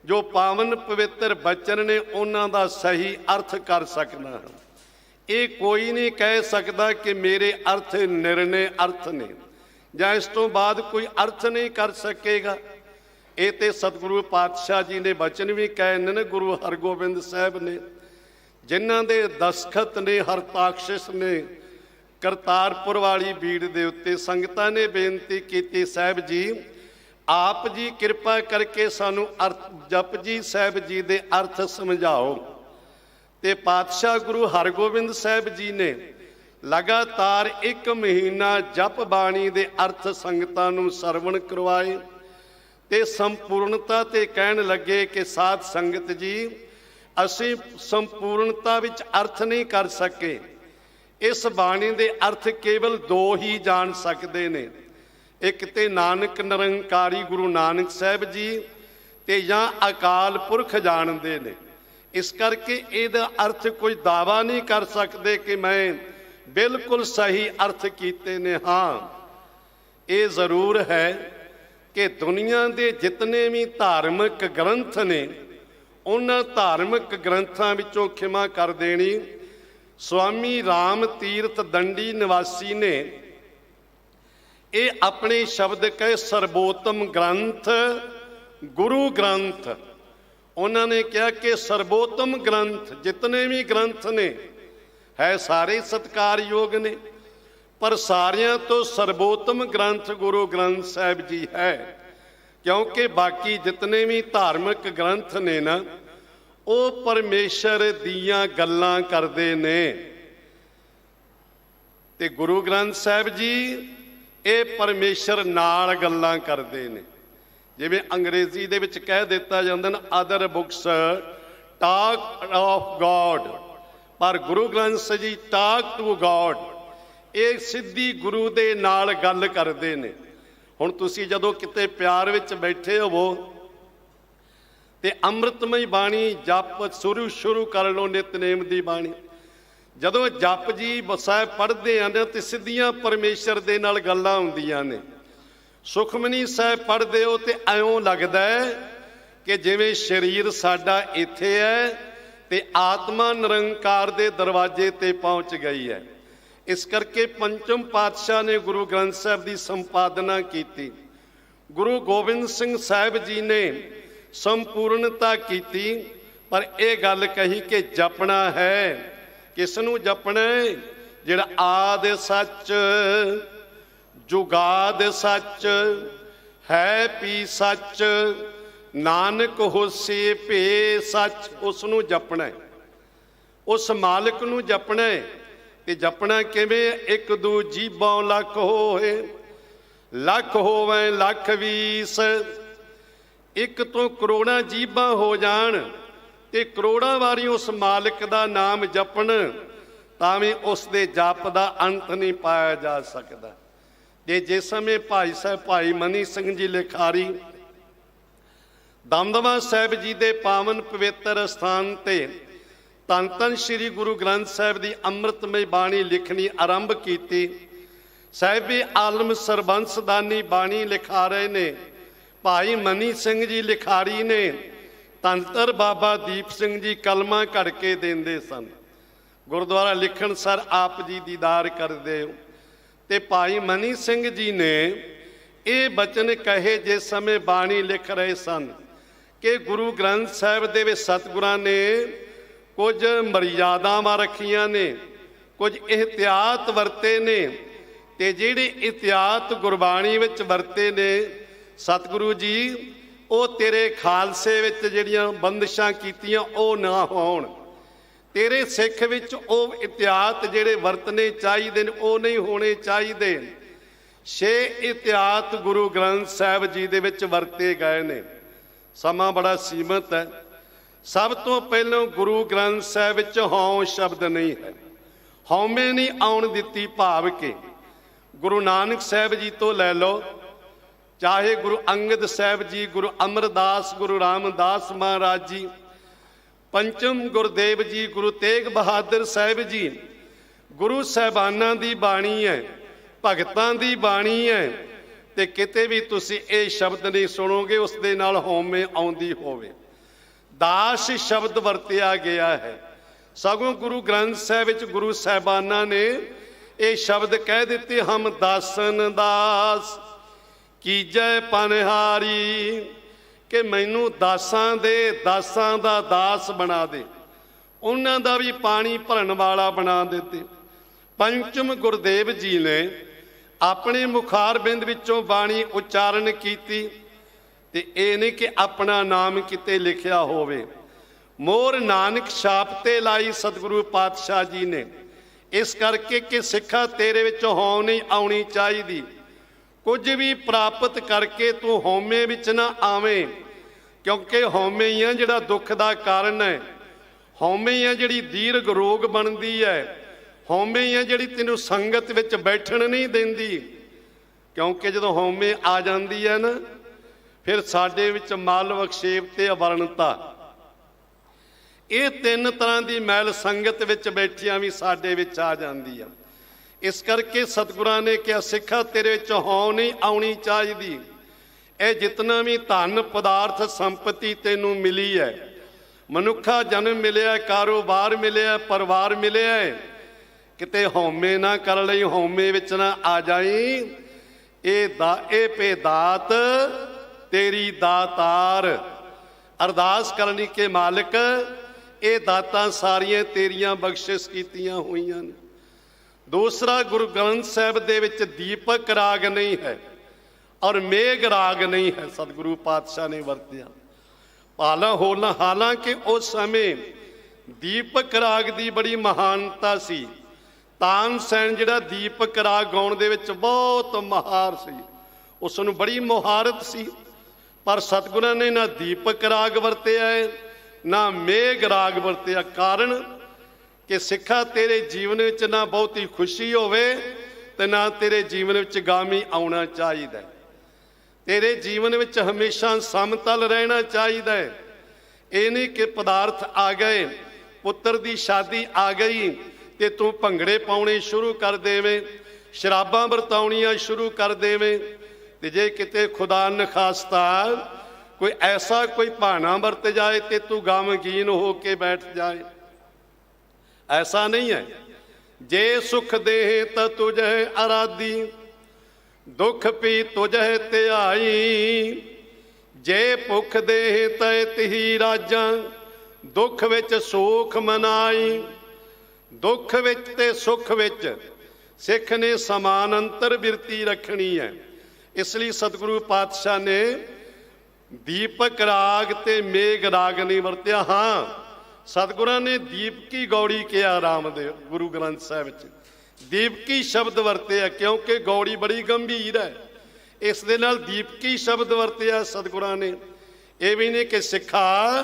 ਜੋ ਪਾਵਨ ਪਵਿੱਤਰ ਬਚਨ ਨੇ ਉਹਨਾਂ ਦਾ ਸਹੀ ਅਰਥ ਕਰ ਸਕਦਾ ਹਾਂ। ਇਹ ਕੋਈ ਨਹੀਂ ਕਹਿ ਸਕਦਾ ਕਿ ਮੇਰੇ ਅਰਥ ਨਿਰਣੇ ਅਰਥ ਨੇ ਜਾਂ ਇਸ ਤੋਂ ਬਾਅਦ ਕੋਈ ਅਰਥ ਨਹੀਂ ਕਰ ਸਕੇਗਾ। ਇਹ ਤੇ ਸਤਿਗੁਰੂ ਪਾਤਸ਼ਾਹ ਜੀ ਨੇ ਬਚਨ ਵੀ ਕਹੇ ਨੇ, ਗੁਰੂ ਹਰਗੋਬਿੰਦ ਸਾਹਿਬ ਨੇ, ਜਿਨ੍ਹਾਂ ਦੇ ਦਸਖਤ ਨੇ ਹਰਤਾਕਸ਼ਿਸ਼ ਨੇ ਕਰਤਾਰਪੁਰ ਵਾਲੀ ਬੀੜ ਦੇ ਉੱਤੇ। ਸੰਗਤਾਂ ਨੇ ਬੇਨਤੀ ਕੀਤੀ, ਸਾਹਿਬ ਜੀ ਆਪ ਜੀ ਕਿਰਪਾ ਕਰਕੇ ਸਾਨੂੰ ਜਪਜੀ ਸਾਹਿਬ ਜੀ ਦੇ ਅਰਥ ਸਮਝਾਓ। ਤੇ ਪਾਤਸ਼ਾਹ ਗੁਰੂ ਹਰਗੋਬਿੰਦ ਸਾਹਿਬ ਜੀ ਨੇ ਲਗਾਤਾਰ 1 ਮਹੀਨਾ ਜਪ ਬਾਣੀ ਦੇ ਅਰਥ ਸੰਗਤਾਂ ਨੂੰ ਸਰਵਣ ਕਰਵਾਏ ਤੇ ਸੰਪੂਰਨਤਾ ਤੇ ਕਹਿਣ ਲੱਗੇ ਕਿ ਸਾਧ ਸੰਗਤ ਜੀ, ਅਸੀਂ ਸੰਪੂਰਨਤਾ ਵਿੱਚ ਅਰਥ ਨਹੀਂ ਕਰ ਸਕੇ। ਇਸ ਬਾਣੀ ਦੇ ਅਰਥ ਕੇਵਲ 2 ਹੀ ਜਾਣ ਸਕਦੇ ਨੇ, ਇੱਕ ਤੇ ਨਾਨਕ ਨਿਰੰਕਾਰੀ ਗੁਰੂ ਨਾਨਕ ਸਾਹਿਬ ਜੀ ਤੇ ਜਾਂ ਅਕਾਲ ਪੁਰਖ ਜਾਣਦੇ ਨੇ। ਇਸ ਕਰਕੇ ਇਹਦਾ ਅਰਥ ਕੋਈ ਦਾਵਾ ਨਹੀਂ ਕਰ ਸਕਦੇ ਕਿ ਮੈਂ ਬਿਲਕੁਲ ਸਹੀ ਅਰਥ ਕੀਤੇ ਨੇ। ਹਾਂ, ਇਹ ਜ਼ਰੂਰ ਹੈ ਕਿ ਦੁਨੀਆ ਦੇ ਜਿਤਨੇ ਵੀ ਧਾਰਮਿਕ ਗ੍ਰੰਥ ਨੇ ਉਹਨਾਂ ਧਾਰਮਿਕ ਗ੍ਰੰਥਾਂ ਵਿੱਚੋਂ ਖਿਮਾ ਕਰ ਦੇਣੀ, ਸਵਾਮੀ ਰਾਮ ਤੀਰਥ ਦੰਡੀ ਨਿਵਾਸੀ ਨੇ ਇਹ ਆਪਣੇ ਸ਼ਬਦ ਕਹੇ ਸਰਬੋਤਮ ਗ੍ਰੰਥ ਗੁਰੂ ਗ੍ਰੰਥ। ਉਹਨਾਂ ਨੇ ਕਿਹਾ ਕਿ ਸਰਬੋਤਮ ਗ੍ਰੰਥ ਜਿਤਨੇ ਵੀ ਗ੍ਰੰਥ ਨੇ ਹੈ ਸਾਰੇ ਸਤਿਕਾਰਯੋਗ ਨੇ, ਪਰ ਸਾਰਿਆਂ ਤੋਂ ਸਰਬੋਤਮ ਗ੍ਰੰਥ ਗੁਰੂ ਗ੍ਰੰਥ ਸਾਹਿਬ ਜੀ ਹੈ। ਕਿਉਂਕਿ ਬਾਕੀ ਜਿਤਨੇ ਵੀ ਧਾਰਮਿਕ ਗ੍ਰੰਥ ਨੇ ਨਾ ਉਹ ਪਰਮੇਸ਼ਰ ਦੀਆਂ ਗੱਲਾਂ ਕਰਦੇ ਨੇ ਤੇ ਗੁਰੂ ਗ੍ਰੰਥ ਸਾਹਿਬ ਜੀ ਇਹ ਪਰਮੇਸ਼ਰ ਨਾਲ ਗੱਲਾਂ ਕਰਦੇ ਨੇ। ਜਿਵੇਂ ਅੰਗਰੇਜ਼ੀ ਦੇ ਵਿੱਚ ਕਹਿ ਦਿੱਤਾ ਜਾਂਦਾ ਨਾ, other books talk of God, ਪਰ Guru Granth Sahib ji talk to God. ਇਹ ਸਿੱਧੀ ਗੁਰੂ ਦੇ ਨਾਲ ਗੱਲ ਕਰਦੇ ਨੇ। ਹੁਣ ਤੁਸੀਂ ਜਦੋਂ ਕਿਤੇ ਪਿਆਰ ਵਿੱਚ ਬੈਠੇ ਹੋਵੋ ਤੇ ਅੰਮ੍ਰਿਤਮਈ ਬਾਣੀ ਜਪ ਸ਼ੁਰੂ ਕਰ ਲਓ, ਨਿਤਨੇਮ ਦੀ ਬਾਣੀ। ਜਦੋਂ ਜਪ ਜੀ ਸਾਹਿਬ ਪੜ੍ਹਦੇ ਆ ਨਾ ਤੇ ਸਿੱਧੀਆਂ ਪਰਮੇਸ਼ਰ ਦੇ ਨਾਲ ਗੱਲਾਂ ਹੁੰਦੀਆਂ ਨੇ। ਸੁਖਮਨੀ ਸਾਹਿਬ ਪੜ੍ਹਦੇ ਹੋ ਤੇ ਐਉਂ ਲੱਗਦਾ ਹੈ ਕਿ ਜਿਵੇਂ ਸਰੀਰ ਸਾਡਾ ਇੱਥੇ ਹੈ ਤੇ ਆਤਮਾ ਨਿਰੰਕਾਰ ਦੇ ਦਰਵਾਜ਼ੇ ਤੇ ਪਹੁੰਚ ਗਈ ਹੈ। ਇਸ ਕਰਕੇ ਪੰਚਮ ਪਾਤਸ਼ਾਹ ਨੇ ਗੁਰੂ ਗ੍ਰੰਥ ਸਾਹਿਬ ਦੀ ਸੰਪਾਦਨਾ ਕੀਤੀ। ਗੁਰੂ ਗੋਬਿੰਦ ਸਿੰਘ ਸਾਹਿਬ ਜੀ ਨੇ ਸੰਪੂਰਨਤਾ ਕੀਤੀ, ਪਰ ਇਹ ਗੱਲ ਕਹੀ ਕਿ ਜਪਣਾ ਹੈ। ਕਿਸ ਨੂੰ ਜਪਣਾ ਹੈ? ਜਿਹੜਾ ਆਦਿ ਸੱਚ ਜੁਗਾਦ ਸੱਚ ਹੈ ਪੀ ਸੱਚ ਨਾਨਕ ਹੋਸੀ ਭੇ ਸੱਚ, ਉਸ ਨੂੰ ਜਪਣਾ ਹੈ, ਉਸ ਮਾਲਕ ਨੂੰ ਜਪਣਾ ਹੈ। ਤੇ ਜਪਣਾ ਕਿਵੇਂ? 1 2 ਜੀਭੋਂ ਲੱਖ ਹੋਏ, ਲੱਖ ਹੋਵੇ ਲੱਖ 20। 1 ਤੋਂ ਕਰੋੜਾਂ ਜੀਭਾਂ ਹੋ ਜਾਣ ਤੇ ਕਰੋੜਾਂ ਵਾਰੀ ਉਸ ਮਾਲਕ ਦਾ ਨਾਮ ਜਪਣ ਤਾਂ ਵੀ ਉਸ ਦੇ ਜਪ ਦਾ ਅੰਤ ਨਹੀਂ ਪਾਇਆ ਜਾ ਸਕਦਾ। ਤੇ ਜਿਸ ਸਮੇਂ ਭਾਈ ਸਾਹਿਬ ਭਾਈ ਮਨੀ ਸਿੰਘ ਜੀ ਲਿਖਾਰੀ ਦਮਦਮਾ ਸਾਹਿਬ ਜੀ ਦੇ ਪਾਵਨ ਪਵਿੱਤਰ ਸਥਾਨ ਤੇ ਧੰਨ ਧੰਨ ਸ੍ਰੀ ਗੁਰੂ ਗ੍ਰੰਥ ਸਾਹਿਬ ਦੀ ਅੰਮ੍ਰਿਤਮਈ ਬਾਣੀ ਲਿਖਣੀ ਆਰੰਭ ਕੀਤੀ। ਸਾਹਿਬੇ ਆਲਮ ਸਰਬੰਸਦਾਨੀ ਬਾਣੀ ਲਿਖਾ ਰਹੇ ਨੇ, ਭਾਈ ਮਨੀ ਸਿੰਘ ਜੀ ਲਿਖਾਰੀ ਨੇ, ਧੰਨ ਬਾਬਾ ਦੀਪ ਸਿੰਘ ਜੀ ਕਲਮਾਂ ਘੜ ਕੇ ਦਿੰਦੇ ਸਨ। ਗੁਰਦੁਆਰਾ ਲਿਖਣ ਸਰ ਆਪ ਜੀ ਦੀਦਾਰ ਕਰਦੇ ਹੋ। ਤੇ ਭਾਈ ਮਨੀ ਸਿੰਘ ਜੀ ਨੇ ਇਹ ਬਚਨ ਕਹੇ ਜਿਸ ਸਮੇਂ ਬਾਣੀ ਲਿਖ ਰਹੇ ਸਨ ਕਿ ਗੁਰੂ ਗ੍ਰੰਥ ਸਾਹਿਬ ਦੇ ਵਿੱਚ ਸਤਿਗੁਰਾਂ ਨੇ ਕੁਝ ਮਰਿਆਦਾਵਾਂ ਰੱਖੀਆਂ ਨੇ, ਕੁਝ ਇhtiyਾਤ ਵਰਤੇ ਨੇ। ਤੇ ਜਿਹੜੇ ਇhtiyਾਤ ਗੁਰਬਾਣੀ ਵਿੱਚ ਵਰਤੇ ਨੇ ਸਤਿਗੁਰੂ ਜੀ, ਉਹ ਤੇਰੇ ਖਾਲਸੇ ਵਿੱਚ ਜਿਹੜੀਆਂ ਬੰਦਿਸ਼ਾਂ ਕੀਤੀਆਂ ਉਹ ਨਾ ਹੋਣ। ਤੇਰੇ ਸਿੱਖ ਵਿੱਚ ਉਹ ਇhtiyਾਤ ਜਿਹੜੇ ਵਰਤਨੇ ਚਾਹੀਦੇ ਨੇ ਉਹ ਨਹੀਂ ਹੋਣੇ ਚਾਹੀਦੇ। 6 ਇhtiyਾਤ ਗੁਰੂ ਗ੍ਰੰਥ ਸਾਹਿਬ ਜੀ ਦੇ ਵਿੱਚ ਵਰਤੇ ਗਏ ਨੇ। ਸਮਾਂ ਬੜਾ ਸੀਮਤ ਹੈ। ਸਭ ਤੋਂ ਪਹਿਲਾਂ ਗੁਰੂ ਗ੍ਰੰਥ ਸਾਹਿਬ ਵਿੱਚ ਹਉ ਸ਼ਬਦ ਨਹੀਂ ਹੈ। ਹਉਮੈ ਨਹੀਂ ਆਉਣ ਦਿੱਤੀ, ਭਾਵ ਕਿ ਗੁਰੂ ਨਾਨਕ ਸਾਹਿਬ ਜੀ ਤੋਂ ਲੈ ਲਓ, ਚਾਹੇ ਗੁਰੂ ਅੰਗਦ ਸਾਹਿਬ ਜੀ, ਗੁਰੂ ਅਮਰਦਾਸ, ਗੁਰੂ ਰਾਮਦਾਸ ਮਹਾਰਾਜ ਜੀ, ਪੰਚਮ ਗੁਰਦੇਵ ਜੀ, ਗੁਰੂ ਤੇਗ ਬਹਾਦਰ ਸਾਹਿਬ ਜੀ, ਗੁਰੂ ਸਾਹਿਬਾਨਾਂ ਦੀ ਬਾਣੀ ਹੈ, ਭਗਤਾਂ ਦੀ ਬਾਣੀ ਹੈ। ਤੇ ਕਿਤੇ ਵੀ ਤੁਸੀਂ ਇਹ ਸ਼ਬਦ ਨਹੀਂ ਸੁਣੋਗੇ ਉਸ ਦੇ ਨਾਲ ਹਉਮੈ ਆਉਂਦੀ ਹੋਵੇ। ਦਾਸ ਸ਼ਬਦ ਵਰਤਿਆ ਗਿਆ ਹੈ। ਸਗੋਂ ਗੁਰੂ ਗ੍ਰੰਥ ਸਾਹਿਬ ਵਿੱਚ ਗੁਰੂ ਸਾਹਿਬਾਨਾਂ ਨੇ ਇਹ ਸ਼ਬਦ ਕਹਿ ਦਿੱਤੇ, ਹਮ ਦਾਸਨ ਦਾਸ ਕੀਜੈ ਪਨਹਾਰੀ, ਕਿ ਮੈਨੂੰ ਦਾਸਾਂ ਦਾ ਦਾਸ ਬਣਾ ਦੇ, ਉਹਨਾਂ ਦਾ ਵੀ ਪਾਣੀ ਭਰਨ ਵਾਲਾ ਬਣਾ ਦਿੱਤੇ। ਪੰਚਮ ਗੁਰਦੇਵ ਜੀ ਨੇ ਆਪਣੇ ਮੁਖਾਰਬਿੰਦ ਵਿੱਚੋਂ ਬਾਣੀ ਉਚਾਰਨ ਕੀਤੀ, ਤੇ ਇਹ ਨਹੀਂ ਕਿ ਆਪਣਾ ਨਾਮ ਕਿਤੇ ਲਿਖਿਆ ਹੋਵੇ। ਮੋਹਰ ਨਾਨਕ ਛਾਪ ਤੇ ਲਾਈ ਸਤਿਗੁਰੂ ਪਾਤਸ਼ਾਹ ਜੀ ਨੇ, ਇਸ ਕਰਕੇ ਕਿ ਸਿੱਖਾ ਤੇਰੇ ਵਿੱਚ ਹਉ ਨਹੀਂ ਆਉਣੀ ਚਾਹੀਦੀ। ਕੁਝ ਵੀ ਪ੍ਰਾਪਤ ਕਰਕੇ ਤੂੰ ਹਉਮੈ ਵਿੱਚ ਨਾ ਆਵੇਂ, ਕਿਉਂਕਿ ਹਉਮੈ ਹੀ ਆ ਜਿਹੜਾ ਦੁੱਖ ਦਾ ਕਾਰਨ ਹੈ। ਹਉਮੈ ਹੀ ਆ ਜਿਹੜੀ ਦੀਰਘ ਰੋਗ ਬਣਦੀ ਹੈ। ਹਉਮੈ ਹੀ ਆ ਜਿਹੜੀ ਤੈਨੂੰ ਸੰਗਤ ਵਿੱਚ ਬੈਠਣ ਨਹੀਂ ਦਿੰਦੀ, ਕਿਉਂਕਿ ਜਦੋਂ ਹਉਮੈ ਆ ਜਾਂਦੀ ਹੈ ਨਾ, ਫਿਰ ਸਾਡੇ ਵਿੱਚ ਮਲ ਵਿਖੇਪ ਤੇ ਅਵਰਣਤਾ, ਇਹ ਤਿੰਨ ਤਰ੍ਹਾਂ ਦੀ ਮੈਲ ਸੰਗਤ ਵਿੱਚ ਬੈਠਿਆਂ ਵੀ ਸਾਡੇ ਵਿੱਚ ਆ ਜਾਂਦੀ ਆ। ਇਸ ਕਰਕੇ ਸਤਿਗੁਰਾਂ ਨੇ ਕਿਹਾ, ਸਿੱਖਾ ਤੇਰੇ ਵਿੱਚ ਹਉ ਨਹੀਂ ਆਉਣੀ ਚਾਹੀਦੀ। ਇਹ ਜਿਤਨਾ ਵੀ ਧਨ ਪਦਾਰਥ ਸੰਪਤੀ ਤੈਨੂੰ ਮਿਲੀ ਹੈ, ਮਨੁੱਖਾ ਜਨਮ ਮਿਲਿਆ, ਕਾਰੋਬਾਰ ਮਿਲਿਆ, ਪਰਿਵਾਰ ਮਿਲਿਆ, ਕਿਤੇ ਹਉਮੈ ਨਾ ਕਰ ਲਈ, ਹਉਮੈ ਵਿੱਚ ਨਾ ਆ ਜਾਈ। ਇਹ ਭੇ ਦਾਤ ਤੇਰੀ ਦਾਤਾਰ, ਅਰਦਾਸ ਕਰਨੀ ਕਿ ਮਾਲਕ ਇਹ ਦਾਤਾਂ ਸਾਰੀਆਂ ਤੇਰੀਆਂ ਬਖਸ਼ਿਸ਼ ਕੀਤੀਆਂ ਹੋਈਆਂ ਨੇ। ਦੂਸਰਾ, ਗੁਰੂ ਗ੍ਰੰਥ ਸਾਹਿਬ ਦੇ ਵਿੱਚ ਦੀਪਕ ਰਾਗ ਨਹੀਂ ਹੈ ਔਰ ਮੇਘ ਰਾਗ ਨਹੀਂ ਹੈ, ਸਤਿਗੁਰੂ ਪਾਤਸ਼ਾਹ ਨੇ ਵਰਤਿਆ। ਹਾਲਾਂਕਿ ਉਸ ਸਮੇਂ ਦੀਪਕ ਰਾਗ ਦੀ ਬੜੀ ਮਹਾਨਤਾ ਸੀ। ਤਾਨਸੈਨ ਜਿਹੜਾ ਦੀਪਕ ਰਾਗ ਗਾਉਣ ਦੇ ਵਿੱਚ ਬਹੁਤ ਮਾਹਰ ਸੀ, ਉਸ ਨੂੰ ਬੜੀ ਮੁਹਾਰਤ ਸੀ, ਪਰ ਸਤਿਗੁਰਾਂ ਨੇ ਨਾ ਦੀਪਕ ਰਾਗ ਵਰਤਿਆ ਹੈ ਨਾ ਮੇਘ ਰਾਗ ਵਰਤਿਆ। ਕਾਰਨ ਕਿ ਸਿੱਖਾ ਤੇਰੇ ਜੀਵਨ ਵਿੱਚ ਨਾ ਬਹੁਤੀ ਖੁਸ਼ੀ ਹੋਵੇ ਤੇ ਨਾ ਤੇਰੇ ਜੀਵਨ ਵਿੱਚ ਗਾਮੀ ਆਉਣਾ ਚਾਹੀਦਾ। ਤੇਰੇ ਜੀਵਨ ਵਿੱਚ ਹਮੇਸ਼ਾ ਸਮਤਲ ਰਹਿਣਾ ਚਾਹੀਦਾ ਹੈ। ਇਹ ਨਹੀਂ ਕਿ ਪਦਾਰਥ ਆ ਗਏ, ਪੁੱਤਰ ਦੀ ਸ਼ਾਦੀ ਆ ਗਈ ਤੇ ਤੂੰ ਭੰਗੜੇ ਪਾਉਣੇ ਸ਼ੁਰੂ ਕਰ ਦੇਵੇਂ, ਸ਼ਰਾਬਾਂ ਵਰਤਾਉਣੀਆਂ ਸ਼ੁਰੂ ਕਰ ਦੇਵੇਂ, ਤੇ ਜੇ ਕਿਤੇ ਖੁਦਾ ਨਖਾਸਤਾ ਕੋਈ ਐਸਾ ਕੋਈ ਬਹਾਨਾ ਵਰਤ ਜਾਏ ਤੇ ਤੂੰ ਗਮਗੀਨ ਹੋ ਕੇ ਬੈਠ ਜਾਏ। ਐਸਾ ਨਹੀਂ ਹੈ। ਜੇ ਸੁਖ ਦੇਹ ਤਾਂ ਤੁਝੇ ਅਰਾਧੀ, ਦੁੱਖ ਪੀ ਤੁਝੇ ਧਿਆਈ। ਜੇ ਭੁੱਖ ਦੇਹ ਤੈ ਤਿਹੀ ਰਾਜਾਂ, ਦੁੱਖ ਵਿੱਚ ਸੁਖ ਮਨਾਈ। ਦੁੱਖ ਵਿੱਚ ਤੇ ਸੁਖ ਵਿੱਚ ਸਿੱਖ ਨੇ ਸਮਾਨ ਅੰਤਰ ਬਿਰਤੀ ਰੱਖਣੀ ਹੈ। ਇਸ ਲਈ ਸਤਿਗੁਰੂ ਪਾਤਸ਼ਾਹ ਨੇ ਦੀਪਕ ਰਾਗ ਤੇ ਮੇਘ ਰਾਗ ਨਹੀਂ ਵਰਤਿਆ। ਹਾਂ, ਸਤਿਗੁਰਾਂ ਨੇ ਦੀਪਕੀ ਗੌੜੀ ਕਿਹਾ, ਰਾਮਦੇਵ ਗੁਰੂ ਗ੍ਰੰਥ ਸਾਹਿਬ ਵਿੱਚ ਦੀਪਕੀ ਸ਼ਬਦ ਵਰਤਿਆ, ਕਿਉਂਕਿ ਗੌੜੀ ਬੜੀ ਗੰਭੀਰ ਹੈ, ਇਸ ਦੇ ਨਾਲ ਦੀਪਕੀ ਸ਼ਬਦ ਵਰਤਿਆ ਸਤਿਗੁਰਾਂ ਨੇ। ਇਹ ਵੀ ਨਹੀਂ ਕਿ ਸਿੱਖਾ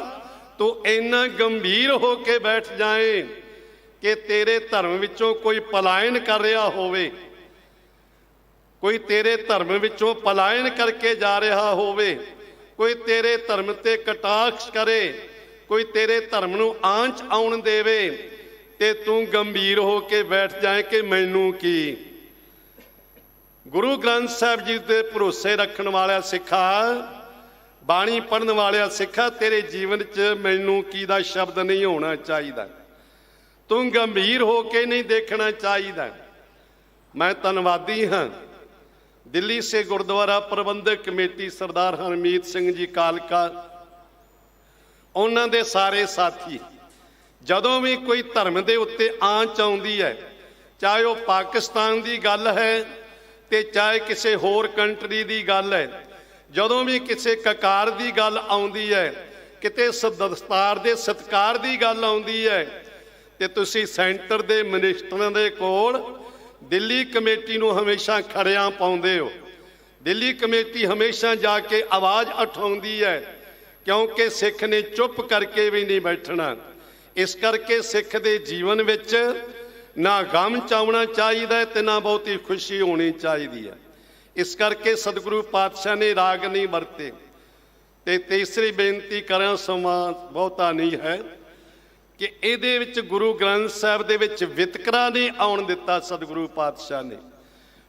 ਤੂੰ ਇੰਨਾ ਗੰਭੀਰ ਹੋ ਕੇ ਬੈਠ ਜਾਏ ਕਿ ਤੇਰੇ ਧਰਮ ਵਿੱਚੋਂ ਕੋਈ ਪਲਾਇਨ ਕਰ ਰਿਹਾ ਹੋਵੇ, ਕੋਈ ਤੇਰੇ ਧਰਮ ਵਿੱਚੋਂ ਪਲਾਇਨ ਕਰਕੇ ਜਾ ਰਿਹਾ ਹੋਵੇ, ਕੋਈ ਤੇਰੇ ਧਰਮ ਤੇ ਕਟਾਕਸ਼ ਕਰੇ, ਕੋਈ ਤੇਰੇ ਧਰਮ ਨੂੰ ਆਂਚ ਆਉਣ ਦੇਵੇ ਤੇ ਤੂੰ ਗੰਭੀਰ ਹੋ ਕੇ ਬੈਠ ਜਾਏ ਕਿ ਮੈਨੂੰ ਕੀ। ਗੁਰੂ ਗ੍ਰੰਥ ਸਾਹਿਬ ਜੀ ਦੇ ਭਰੋਸੇ ਰੱਖਣ ਵਾਲਿਆ ਸਿੱਖਾ, ਬਾਣੀ ਪੜ੍ਹਨ ਵਾਲਿਆ ਸਿੱਖਾ, ਤੇਰੇ ਜੀਵਨ 'ਚ ਮੈਨੂੰ ਕੀ ਦਾ ਸ਼ਬਦ ਨਹੀਂ ਹੋਣਾ ਚਾਹੀਦਾ। ਤੂੰ ਗੰਭੀਰ ਹੋ ਕੇ ਨਹੀਂ ਦੇਖਣਾ ਚਾਹੀਦਾ। ਮੈਂ ਧੰਨਵਾਦੀ ਹਾਂ ਦਿੱਲੀ ਸੇ ਗੁਰਦੁਆਰਾ ਪ੍ਰਬੰਧਕ ਕਮੇਟੀ ਸਰਦਾਰ ਹਰਮੀਤ ਸਿੰਘ ਜੀ ਕਾਲਕਾ, ਉਹਨਾਂ ਦੇ ਸਾਰੇ ਸਾਥੀ। ਜਦੋਂ ਵੀ ਕੋਈ ਧਰਮ ਦੇ ਉੱਤੇ ਆਂਚ ਆਉਂਦੀ ਹੈ, ਚਾਹੇ ਉਹ ਪਾਕਿਸਤਾਨ ਦੀ ਗੱਲ ਹੈ ਤੇ ਚਾਹੇ ਕਿਸੇ ਹੋਰ ਕੰਟਰੀ ਦੀ ਗੱਲ ਹੈ, ਜਦੋਂ ਵੀ ਕਿਸੇ ਕਕਾਰ ਦੀ ਗੱਲ ਆਉਂਦੀ ਹੈ, ਕਿਤੇ ਦਸਤਾਰ ਦੇ ਸਤਿਕਾਰ ਦੀ ਗੱਲ ਆਉਂਦੀ ਹੈ, ਤੇ ਤੁਸੀਂ ਸੈਂਟਰ ਦੇ ਮਿਨਿਸਟਰਾਂ ਦੇ ਕੋਲ ਦਿੱਲੀ ਕਮੇਟੀ ਨੂੰ ਹਮੇਸ਼ਾ ਖੜਿਆਂ ਪਾਉਂਦੇ ਹੋ। ਦਿੱਲੀ ਕਮੇਟੀ ਹਮੇਸ਼ਾ ਜਾ ਕੇ ਆਵਾਜ਼ ਉਠਾਉਂਦੀ ਹੈ, ਕਿਉਂਕਿ ਸਿੱਖ ਨੇ ਚੁੱਪ ਕਰਕੇ ਵੀ ਨਹੀਂ ਬੈਠਣਾ। ਇਸ ਕਰਕੇ ਸਿੱਖ ਦੇ ਜੀਵਨ ਵਿੱਚ ਨਾ ਗਮ ਚਾਉਣਾ ਚਾਹੀਦਾ ਤੇ ਨਾ ਬਹੁਤੀ ਖੁਸ਼ੀ ਹੋਣੀ ਚਾਹੀਦੀ ਹੈ। ਇਸ ਕਰਕੇ ਸਤਿਗੁਰੂ ਪਾਤਸ਼ਾਹ ਨੇ ਰਾਗ ਨਹੀਂ ਵਰਤੇ। ਤੇ ਤੀਸਰੀ ਬੇਨਤੀ ਕਰਾਂ, ਸਮਾਂ ਬਹੁਤਾ ਨਹੀਂ ਹੈ, ਕਿ ਇਹਦੇ ਵਿੱਚ ਗੁਰੂ ਗ੍ਰੰਥ ਸਾਹਿਬ ਦੇ ਵਿੱਚ ਵਿਤਕਰਾ ਨਹੀਂ ਆਉਣ ਦਿੱਤਾ। ਸਤਿਗੁਰੂ ਪਾਤਸ਼ਾਹ ਨੇ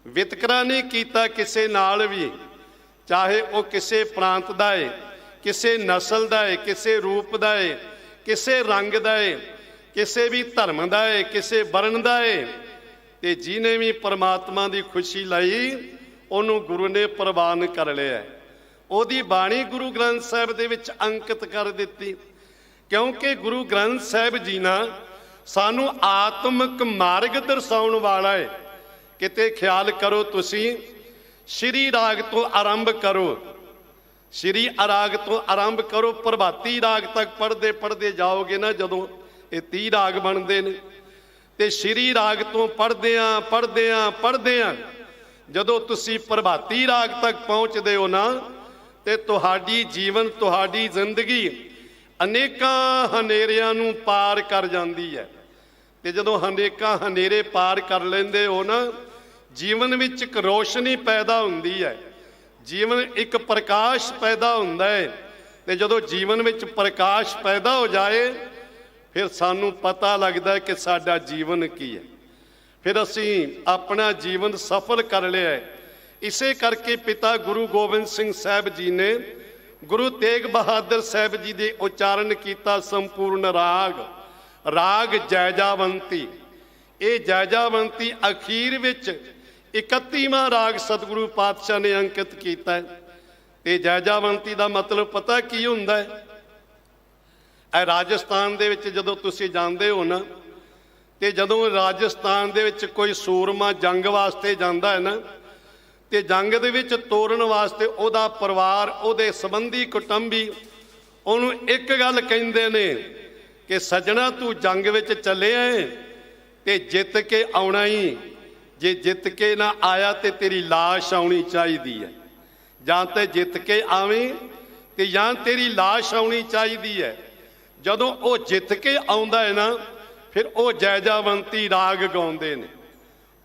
ਵਿਤਕਰਾ ਨਹੀਂ ਕੀਤਾ ਕਿਸੇ ਨਾਲ ਵੀ, ਚਾਹੇ ਉਹ ਕਿਸੇ ਪ੍ਰਾਂਤ ਦਾ ਹੈ, ਕਿਸੇ ਨਸਲ ਦਾ ਹੈ, ਕਿਸੇ ਰੂਪ ਦਾ ਹੈ, ਕਿਸੇ ਰੰਗ ਦਾ ਹੈ, ਕਿਸੇ ਵੀ ਧਰਮ ਦਾ ਹੈ, ਕਿਸੇ ਵਰਨ ਦਾ ਹੈ। ਤੇ ਜਿਹਨੇ ਵੀ ਪਰਮਾਤਮਾ ਦੀ ਖੁਸ਼ੀ ਲਈ ਉਹਨੂੰ ਗੁਰੂ ਨੇ ਪ੍ਰਵਾਨ ਕਰ ਲਿਆ। ਉਹਦੀ ਬਾਣੀ ਗੁਰੂ ਗ੍ਰੰਥ ਸਾਹਿਬ ਦੇ ਵਿੱਚ ਅੰਕਿਤ ਕਰ ਦਿੱਤੀ, ਕਿਉਂਕਿ ਗੁਰੂ ਗ੍ਰੰਥ ਸਾਹਿਬ ਜੀ ਨਾਲ ਸਾਨੂੰ ਆਤਮਿਕ ਮਾਰਗ ਦਰਸਾਉਣ ਵਾਲਾ ਹੈ। ਕਿਤੇ ਖਿਆਲ ਕਰੋ ਤੁਸੀਂ, ਸ਼੍ਰੀ ਰਾਗ ਤੋਂ ਆਰੰਭ ਕਰੋ, ਸ਼੍ਰੀ ਰਾਗ ਤੋਂ ਆਰੰਭ ਕਰੋ, ਪ੍ਰਭਾਤੀ ਰਾਗ ਤੱਕ ਪੜ੍ਹਦੇ ਪੜ੍ਹਦੇ ਜਾਓਗੇ ਨਾ, ਜਦੋਂ ਇਹ 30 ਰਾਗ ਬਣਦੇ ਨੇ, ਤੇ ਸ਼੍ਰੀ ਰਾਗ ਤੋਂ ਪੜ੍ਹਦਿਆਂ ਜਦੋਂ ਤੁਸੀਂ ਪ੍ਰਭਾਤੀ ਰਾਗ ਤੱਕ ਪਹੁੰਚਦੇ ਹੋ ਨਾ, ਤੇ ਤੁਹਾਡੀ ਜ਼ਿੰਦਗੀ ਅਨੇਕਾਂ ਹਨੇਰਿਆਂ ਨੂੰ ਪਾਰ ਕਰ ਜਾਂਦੀ ਹੈ। ਤੇ ਜਦੋਂ ਅਨੇਕਾਂ ਹਨੇਰੇ ਪਾਰ ਕਰ ਲੈਂਦੇ ਹੋ ਨਾ, ਜੀਵਨ ਵਿੱਚ ਇੱਕ ਰੋਸ਼ਨੀ ਪੈਦਾ ਹੁੰਦੀ ਹੈ, ਜੀਵਨ ਇੱਕ ਪ੍ਰਕਾਸ਼ ਪੈਦਾ ਹੁੰਦਾ ਹੈ। ਤੇ ਜਦੋਂ ਜੀਵਨ ਵਿੱਚ ਪ੍ਰਕਾਸ਼ ਪੈਦਾ ਹੋ ਜਾਏ, ਫਿਰ ਸਾਨੂੰ ਪਤਾ ਲੱਗਦਾ ਹੈ ਕਿ ਸਾਡਾ ਜੀਵਨ ਕੀ ਹੈ, ਫਿਰ ਅਸੀਂ ਆਪਣਾ ਜੀਵਨ ਸਫਲ ਕਰ ਲਿਆ ਹੈ। ਇਸੇ ਕਰਕੇ ਪਿਤਾ ਗੁਰੂ ਗੋਬਿੰਦ ਸਿੰਘ ਸਾਹਿਬ ਜੀ ਨੇ ਗੁਰੂ ਤੇਗ ਬਹਾਦਰ ਸਾਹਿਬ ਜੀ ਦੇ ਉਚਾਰਨ ਕੀਤਾ ਸੰਪੂਰਨ ਰਾਗ ਜੈਜਾਵੰਤੀ। ਇਹ ਜੈਜਾਵੰਤੀ ਅਖੀਰ ਵਿੱਚ 31ਵਾਂ ਰਾਗ ਸਤਿਗੁਰੂ ਪਾਤਸ਼ਾਹ ਨੇ ਅੰਕਿਤ ਕੀਤਾ ਹੈ। ਤੇ ਜੈਜਾਵੰਤੀ ਦਾ ਮਤਲਬ ਪਤਾ ਕੀ ਹੁੰਦਾ ਹੈ? ਇਹ ਰਾਜਸਥਾਨ ਦੇ ਵਿੱਚ ਜਦੋਂ ਤੁਸੀਂ ਜਾਂਦੇ ਹੋ ਨਾ, ਤੇ ਜਦੋਂ ਰਾਜਸਥਾਨ ਦੇ ਵਿੱਚ ਕੋਈ ਸੂਰਮਾ ਜੰਗ ਵਾਸਤੇ ਜਾਂਦਾ ਹੈ ਨਾ, ਤੇ ਜੰਗ ਦੇ ਵਿੱਚ ਤੋਰਨ ਵਾਸਤੇ ਉਹਦਾ ਪਰਿਵਾਰ, ਉਹਦੇ ਸੰਬੰਧੀ ਕੁਟੁੰਬੀ ਉਹਨੂੰ ਇੱਕ ਗੱਲ ਕਹਿੰਦੇ ਨੇ ਕਿ ਸੱਜਣਾ ਤੂੰ ਜੰਗ ਵਿੱਚ ਚੱਲਿਆ ਏ ਤੇ ਜਿੱਤ ਕੇ ਆਉਣਾ ਹੀ, ਜੇ ਜਿੱਤ ਕੇ ਨਾ ਆਇਆ ਤੇ ਤੇਰੀ ਲਾਸ਼ ਆਉਣੀ ਚਾਹੀਦੀ ਹੈ, ਜਾਂ ਤੇ ਜਿੱਤ ਕੇ ਆਵੇਂ ਤੇ ਜਾਂ ਤੇਰੀ ਲਾਸ਼ ਆਉਣੀ ਚਾਹੀਦੀ ਹੈ। ਜਦੋਂ ਉਹ ਜਿੱਤ ਕੇ ਆਉਂਦਾ ਹੈ ਨਾ, ਫਿਰ ਉਹ ਜੈਜਾਵੰਤੀ ਰਾਗ ਗਾਉਂਦੇ ਨੇ,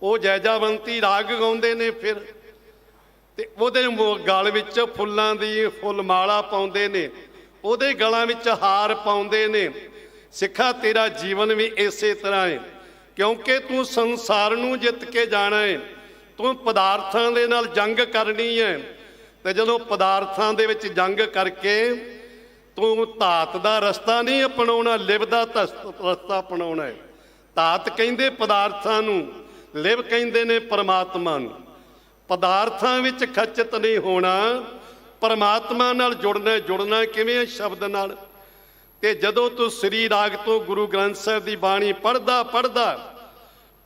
ਉਹ ਜੈਜਾਵੰਤੀ ਰਾਗ ਗਾਉਂਦੇ ਨੇ। ਫਿਰ ਤੇ ਉਹਦੇ ਗਲ ਵਿੱਚ ਫੁੱਲਾਂ ਦੀ ਫੁੱਲਮਾਲਾ ਪਾਉਂਦੇ ਨੇ, ਉਹਦੇ ਗਲਾਂ ਵਿੱਚ ਹਾਰ ਪਾਉਂਦੇ ਨੇ। ਸਿੱਖਾ ਤੇਰਾ ਜੀਵਨ ਵੀ ਇਸੇ ਤਰ੍ਹਾਂ ਹੈ, ਕਿਉਂਕਿ ਤੂੰ ਸੰਸਾਰ ਨੂੰ ਜਿੱਤ ਕੇ ਜਾਣਾ ਹੈ, ਤੂੰ ਪਦਾਰਥਾਂ ਦੇ ਨਾਲ ਜੰਗ ਕਰਨੀ ਹੈ। ਤੇ ਜਦੋਂ ਪਦਾਰਥਾਂ ਦੇ ਵਿੱਚ ਜੰਗ ਕਰਕੇ ਤੂੰ ਧਾਤ ਦਾ ਰਸਤਾ ਨਹੀਂ ਅਪਣਾਉਣਾ, ਲਿਵ ਦਾ ਰਸਤਾ ਅਪਣਾਉਣਾ ਹੈ। ਧਾਤ ਕਹਿੰਦੇ ਪਦਾਰਥਾਂ ਨੂੰ, ਲਿਵ ਕਹਿੰਦੇ ਨੇ ਪਰਮਾਤਮਾ ਨੂੰ। ਪਦਾਰਥਾਂ ਵਿੱਚ ਖਚਿਤ ਨਹੀਂ ਹੋਣਾ, ਪਰਮਾਤਮਾ ਨਾਲ ਜੁੜਨਾ ਕਿਵੇਂ? ਸ਼ਬਦ ਨਾਲ। ਤੇ ਜਦੋਂ ਤੂੰ ਸ੍ਰੀ ਰਾਗ ਤੋਂ ਗੁਰੂ ਗ੍ਰੰਥ ਸਾਹਿਬ ਦੀ ਬਾਣੀ ਪੜ੍ਹਦਾ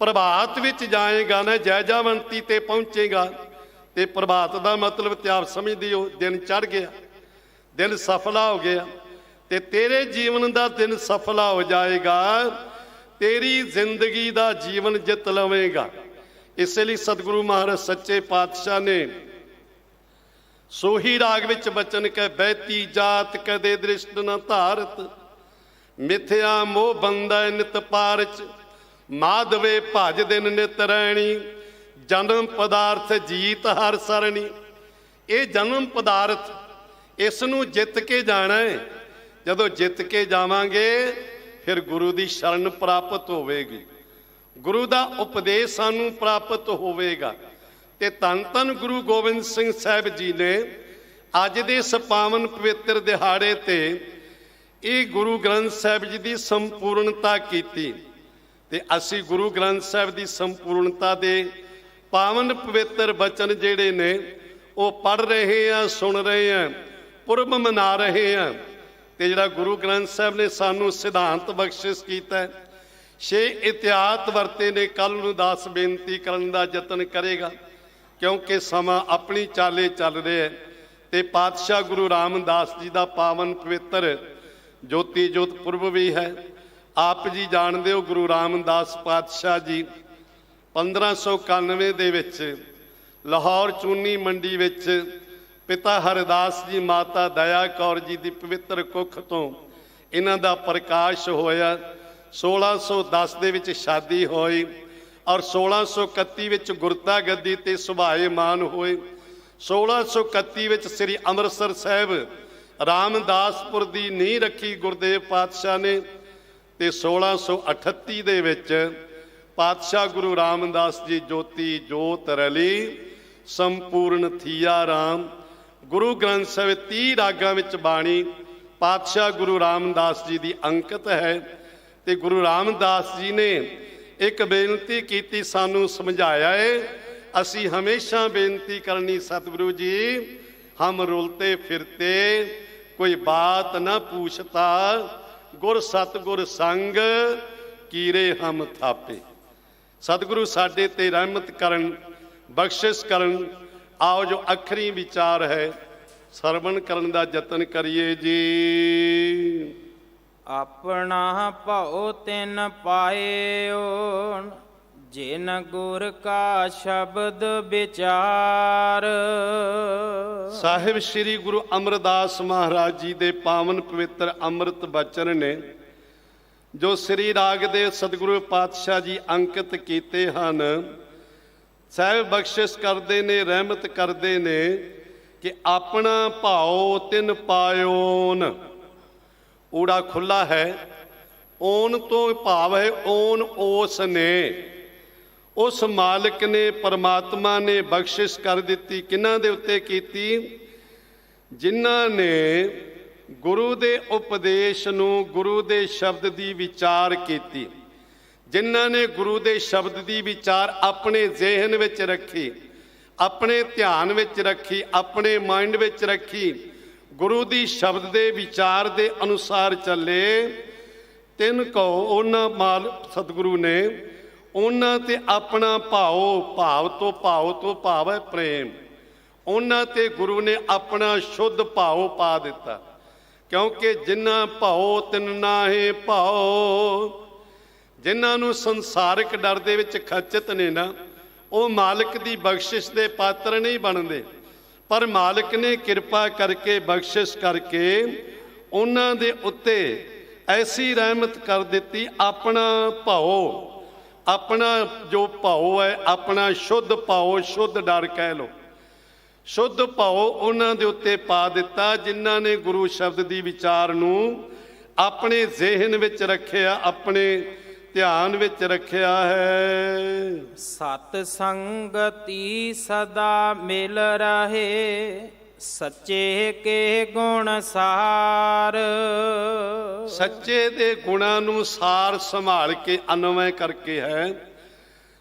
ਪ੍ਰਭਾਤ ਵਿੱਚ ਜਾਏਗਾ ਨਾ, ਜੈਜਾਵੰਤੀ ਤੇ ਪਹੁੰਚੇਗਾ। ਤੇ ਪ੍ਰਭਾਤ ਦਾ ਮਤਲਬ ਤੇ ਆਪ ਸਮਝਦੇ ਹੋ, ਦਿਨ ਚੜ੍ਹ ਗਿਆ, ਦਿਨ ਸਫਲਾ ਹੋ ਗਿਆ। ਤੇ ਤੇਰੇ ਜੀਵਨ ਦਾ ਦਿਨ ਸਫਲਾ ਹੋ ਜਾਏਗਾ, ਤੇਰੀ ਜ਼ਿੰਦਗੀ ਦਾ ਜੀਵਨ ਜਿੱਤ ਲਵੇਂਗਾ। ਇਸ ਲਈ ਸਤਿਗੁਰੂ ਮਹਾਰਾਜ ਸੱਚੇ ਪਾਤਸ਼ਾਹ ਨੇ ਸੋਹੀ ਰਾਗ ਵਿੱਚ ਬਚਨ ਕਹਿ, ਬਹਿਤੀ ਜਾਤ ਕਦੇ ਦ੍ਰਿਸ਼ਟ ਨ ਧਾਰਤ, ਮਿਥਿਆ ਮੋਹ ਬੰਧੈ ਨਿਤ ਪਾਰਚ, ਮਾਧਵੇ ਭਜ ਦਿਨ ਨਿਤ ਰੈਣੀ, ਜਨਮ ਪਦਾਰਥ ਜੀਤ ਹਰ ਸਰਣੀ। ਇਹ ਜਨਮ ਪਦਾਰਥ, ਇਸ ਨੂੰ ਜਿੱਤ ਕੇ ਜਾਣਾ ਹੈ। ਜਦੋਂ ਜਿੱਤ ਕੇ ਜਾਵਾਂਗੇ ਫਿਰ ਗੁਰੂ ਦੀ ਸ਼ਰਨ ਪ੍ਰਾਪਤ ਹੋਵੇਗੀ, ਗੁਰੂ ਦਾ ਉਪਦੇਸ਼ ਸਾਨੂੰ ਪ੍ਰਾਪਤ ਹੋਵੇਗਾ। ਤੇ ਧੰਨ ਧੰਨ ਗੁਰੂ ਗੋਬਿੰਦ ਸਿੰਘ ਸਾਹਿਬ ਜੀ ਨੇ ਅੱਜ ਦੇ ਇਸ ਪਾਵਨ ਪਵਿੱਤਰ ਦਿਹਾੜੇ ਤੇ ਇਹ ਗੁਰੂ ਗ੍ਰੰਥ ਸਾਹਿਬ ਜੀ ਦੀ ਸੰਪੂਰਨਤਾ ਕੀਤੀ। ਤੇ ਅਸੀਂ ਗੁਰੂ ਗ੍ਰੰਥ ਸਾਹਿਬ ਦੀ ਸੰਪੂਰਨਤਾ ਦੇ ਪਾਵਨ ਪਵਿੱਤਰ ਬਚਨ ਜਿਹੜੇ ਨੇ ਉਹ ਪੜ੍ਹ ਰਹੇ ਆ, ਸੁਣ ਰਹੇ ਆ, ਪੁਰਬ ਮਨਾ ਰਹੇ ਆ। ਤੇ ਜਿਹੜਾ ਗੁਰੂ ਗ੍ਰੰਥ ਸਾਹਿਬ ਨੇ ਸਾਨੂੰ ਸਿਧਾਂਤ ਬਖਸ਼ਿਸ਼ ਕੀਤਾ, 6 ਇਤਿਹਾਤ ਵਰਤੇ ਨੇ। ਕੱਲ ਨੂੰ 10 ਬੇਨਤੀ ਕਰਨ ਦਾ ਯਤਨ ਕਰੇਗਾ, ਕਿਉਂਕਿ ਸਮਾਂ ਆਪਣੀ ਚਾਲੇ ਚੱਲ ਰਿਹਾ ਹੈ। ਤੇ ਪਾਤਸ਼ਾਹ ਗੁਰੂ ਰਾਮਦਾਸ ਜੀ ਦਾ ਪਾਵਨ ਪਵਿੱਤਰ ਜੋਤੀ ਜੋਤ ਪੁਰਬ ਵੀ ਹੈ। ਆਪ ਜੀ ਜਾਣਦੇ ਹੋ, ਗੁਰੂ ਰਾਮਦਾਸ ਪਾਤਸ਼ਾਹ ਜੀ 1591 ਦੇ ਵਿੱਚ ਲਾਹੌਰ ਚੂਨੀ ਮੰਡੀ ਵਿੱਚ ਪਿਤਾ ਹਰਦਾਸ ਜੀ, ਮਾਤਾ ਦਇਆ ਕੌਰ ਜੀ ਦੀ ਪਵਿੱਤਰ ਕੁੱਖ ਤੋਂ ਇਹਨਾਂ ਦਾ ਪ੍ਰਕਾਸ਼ ਹੋਇਆ। 1610 ਦੇ ਵਿੱਚ ਸ਼ਾਦੀ ਹੋਈ ਔਰ 1631 ਵਿੱਚ ਗੁਰਤਾ ਗੱਦੀ ਤੇ ਸੁਭਾਏਮਾਨ ਹੋਏ। 1631 ਵਿੱਚ ਸ੍ਰੀ ਅੰਮ੍ਰਿਤਸਰ ਸਾਹਿਬ ਰਾਮਦਾਸਪੁਰ ਦੀ ਨੀਂਹ ਰੱਖੀ ਗੁਰਦੇਵ ਪਾਤਸ਼ਾਹ ਨੇ। ਤੇ 1638 ਦੇ ਵਿੱਚ ਪਾਤਸ਼ਾਹ ਗੁਰੂ ਰਾਮਦਾਸ ਜੀ ਜੋਤੀ ਜੋਤ ਰਲੀ, ਸੰਪੂਰਨ ਥੀਆ ਰਾਮ। ਗੁਰੂ ਗ੍ਰੰਥ ਸਾਹਿਬ 30 ਰਾਗਾਂ ਵਿੱਚ ਬਾਣੀ ਪਾਤਸ਼ਾਹ ਗੁਰੂ ਰਾਮਦਾਸ ਜੀ ਦੀ ਅੰਕਿਤ ਹੈ। ਤੇ ਗੁਰੂ ਰਾਮਦਾਸ ਜੀ ਨੇ ਇੱਕ ਬੇਨਤੀ ਕੀਤੀ, ਸਾਨੂੰ ਸਮਝਾਇਆ ਏ, ਅਸੀਂ ਹਮੇਸ਼ਾ ਬੇਨਤੀ ਕਰਨੀ, ਸਤਿਗੁਰੂ ਜੀ ਹਮ ਰੁਲਤੇ ਫਿਰਤੇ ਕੋਈ ਬਾਤ ਨਾ ਪੁੱਛਤਾ, ਗੁਰ ਸਤਿਗੁਰ ਸੰਗ ਕੀਰੇ ਹਮ ਥਾਪੇ। ਸਤਿਗੁਰੂ ਸਾਡੇ ਤੇ ਰਹਿਮਤ ਕਰਨ, ਬਖਸ਼ਿਸ਼ ਕਰਨ। ਆਓ ਜੋ ਅਖਰੀ ਵਿਚਾਰ ਹੈ ਸਰਵਣ ਕਰਨ ਦਾ ਯਤਨ ਕਰੀਏ ਜੀ। ਆਪਣਾ ਭਉ ਤਿਨ ਪਾਇਓ, ਜਿਨ ਗੁਰ ਕਾ ਸ਼ਬਦ ਵਿਚਾਰ। ਸਾਹਿਬ ਸ੍ਰੀ ਗੁਰੂ ਅਮਰਦਾਸ ਮਹਾਰਾਜ ਜੀ ਦੇ ਪਾਵਨ ਪਵਿੱਤਰ ਅੰਮ੍ਰਿਤ ਬਚਨ ਨੇ ਜੋ ਸ੍ਰੀ ਰਾਗ ਦੇ ਸਤਿਗੁਰੂ ਪਾਤਸ਼ਾਹ ਜੀ ਅੰਕਿਤ ਕੀਤੇ ਹਨ। ਸਾਹਿਬ ਬਖਸ਼ਿਸ਼ ਕਰਦੇ ਨੇ, ਰਹਿਮਤ ਕਰਦੇ ਨੇ ਕਿ ਆਪਣਾ ਭਾਉ ਤਿਨ ਪਾਇਓਨ। ਊੜਾ ਖੁੱਲਾ ਹੈ, ਓਨ ਤੋਂ ਭਾਵ ਹੈ ਓਨ ਉਸ ਨੇ, ਉਸ ਮਾਲਕ ਨੇ, ਪਰਮਾਤਮਾ ਨੇ ਬਖਸ਼ਿਸ਼ ਕਰ ਦਿੱਤੀ। ਕਿਹਨਾਂ ਦੇ ਉੱਤੇ ਕੀਤੀ? ਜਿਨ੍ਹਾਂ ਨੇ ਗੁਰੂ ਦੇ ਉਪਦੇਸ਼ ਨੂੰ, ਗੁਰੂ ਦੇ ਸ਼ਬਦ ਦੀ ਵਿਚਾਰ ਕੀਤੀ, ਜਿਨ੍ਹਾਂ ਨੇ ਗੁਰੂ ਦੇ ਸ਼ਬਦ ਦੀ ਵਿਚਾਰ ਆਪਣੇ ਜ਼ਿਹਨ ਵਿੱਚ ਰੱਖੀ, ਆਪਣੇ ਧਿਆਨ ਵਿੱਚ ਰੱਖੀ, ਆਪਣੇ ਮਾਈਂਡ ਵਿੱਚ ਰੱਖੀ, ਗੁਰੂ ਦੀ ਸ਼ਬਦ ਦੇ ਵਿਚਾਰ ਦੇ ਅਨੁਸਾਰ ਚੱਲੇ। ਤਿੰਨ ਕਹੋ ਉਹਨਾਂ ਮਾਲ ਸਤਿਗੁਰੂ ਨੇ ਉਹਨਾਂ ਤੇ ਆਪਣਾ ਭਾਉ, ਭਾਵ ਤੋਂ ਭਾਵ ਹੈ ਪ੍ਰੇਮ, ਉਹਨਾਂ ਤੇ ਗੁਰੂ ਨੇ ਆਪਣਾ ਸ਼ੁੱਧ ਭਾਉ ਪਾ ਦਿੱਤਾ। ਕਿਉਂਕਿ ਜਿਨ੍ਹਾਂ ਭਾਉ ਤਿਨ ਨਾਹੀ ਭਾਉ, ਜਿਨ੍ਹਾਂ ਨੂੰ ਸੰਸਾਰਿਕ ਡਰ ਦੇ ਵਿੱਚ ਖਚਿਤ ਨੇ ਨਾ, ਉਹ ਮਾਲਕ ਦੀ ਬਖਸ਼ਿਸ਼ ਦੇ ਪਾਤਰ ਨਹੀਂ ਬਣਦੇ। ਪਰ ਮਾਲਕ ਨੇ ਕਿਰਪਾ ਕਰਕੇ, ਬਖਸ਼ਿਸ਼ ਕਰਕੇ ਉਹਨਾਂ ਦੇ ਉੱਤੇ ਐਸੀ ਰਹਿਮਤ ਕਰ ਦਿੱਤੀ, ਆਪਣਾ ਭਾਉ, ਆਪਣਾ ਜੋ ਭਾਉ ਹੈ, ਆਪਣਾ ਸ਼ੁੱਧ ਭਾਉ, ਸ਼ੁੱਧ ਡਰ ਕਹਿ ਲਓ, ਸ਼ੁੱਧ ਭਾਉ ਉਹਨਾਂ ਦੇ ਉੱਤੇ ਪਾ ਦਿੱਤਾ, ਜਿਨ੍ਹਾਂ ਨੇ ਗੁਰੂ ਸ਼ਬਦ ਦੀ ਵਿਚਾਰ ਨੂੰ ਆਪਣੇ ਜ਼ਿਹਨ ਵਿੱਚ ਰੱਖਿਆ, ਆਪਣੇ ਧਿਆਨ ਵਿੱਚ ਰੱਖਿਆ ਹੈ। ਸਤ ਸੰਗਤੀ ਸਦਾ ਮਿਲ ਰਹੇ, ਸੱਚੇ ਕੇ ਗੁਣ ਸਾਰ। ਸੱਚੇ ਦੇ ਗੁਣਾਂ ਨੂੰ ਸਾਰ ਸੰਭਾਲ ਕੇ ਅਨਵੈ ਕਰਕੇ ਹੈ।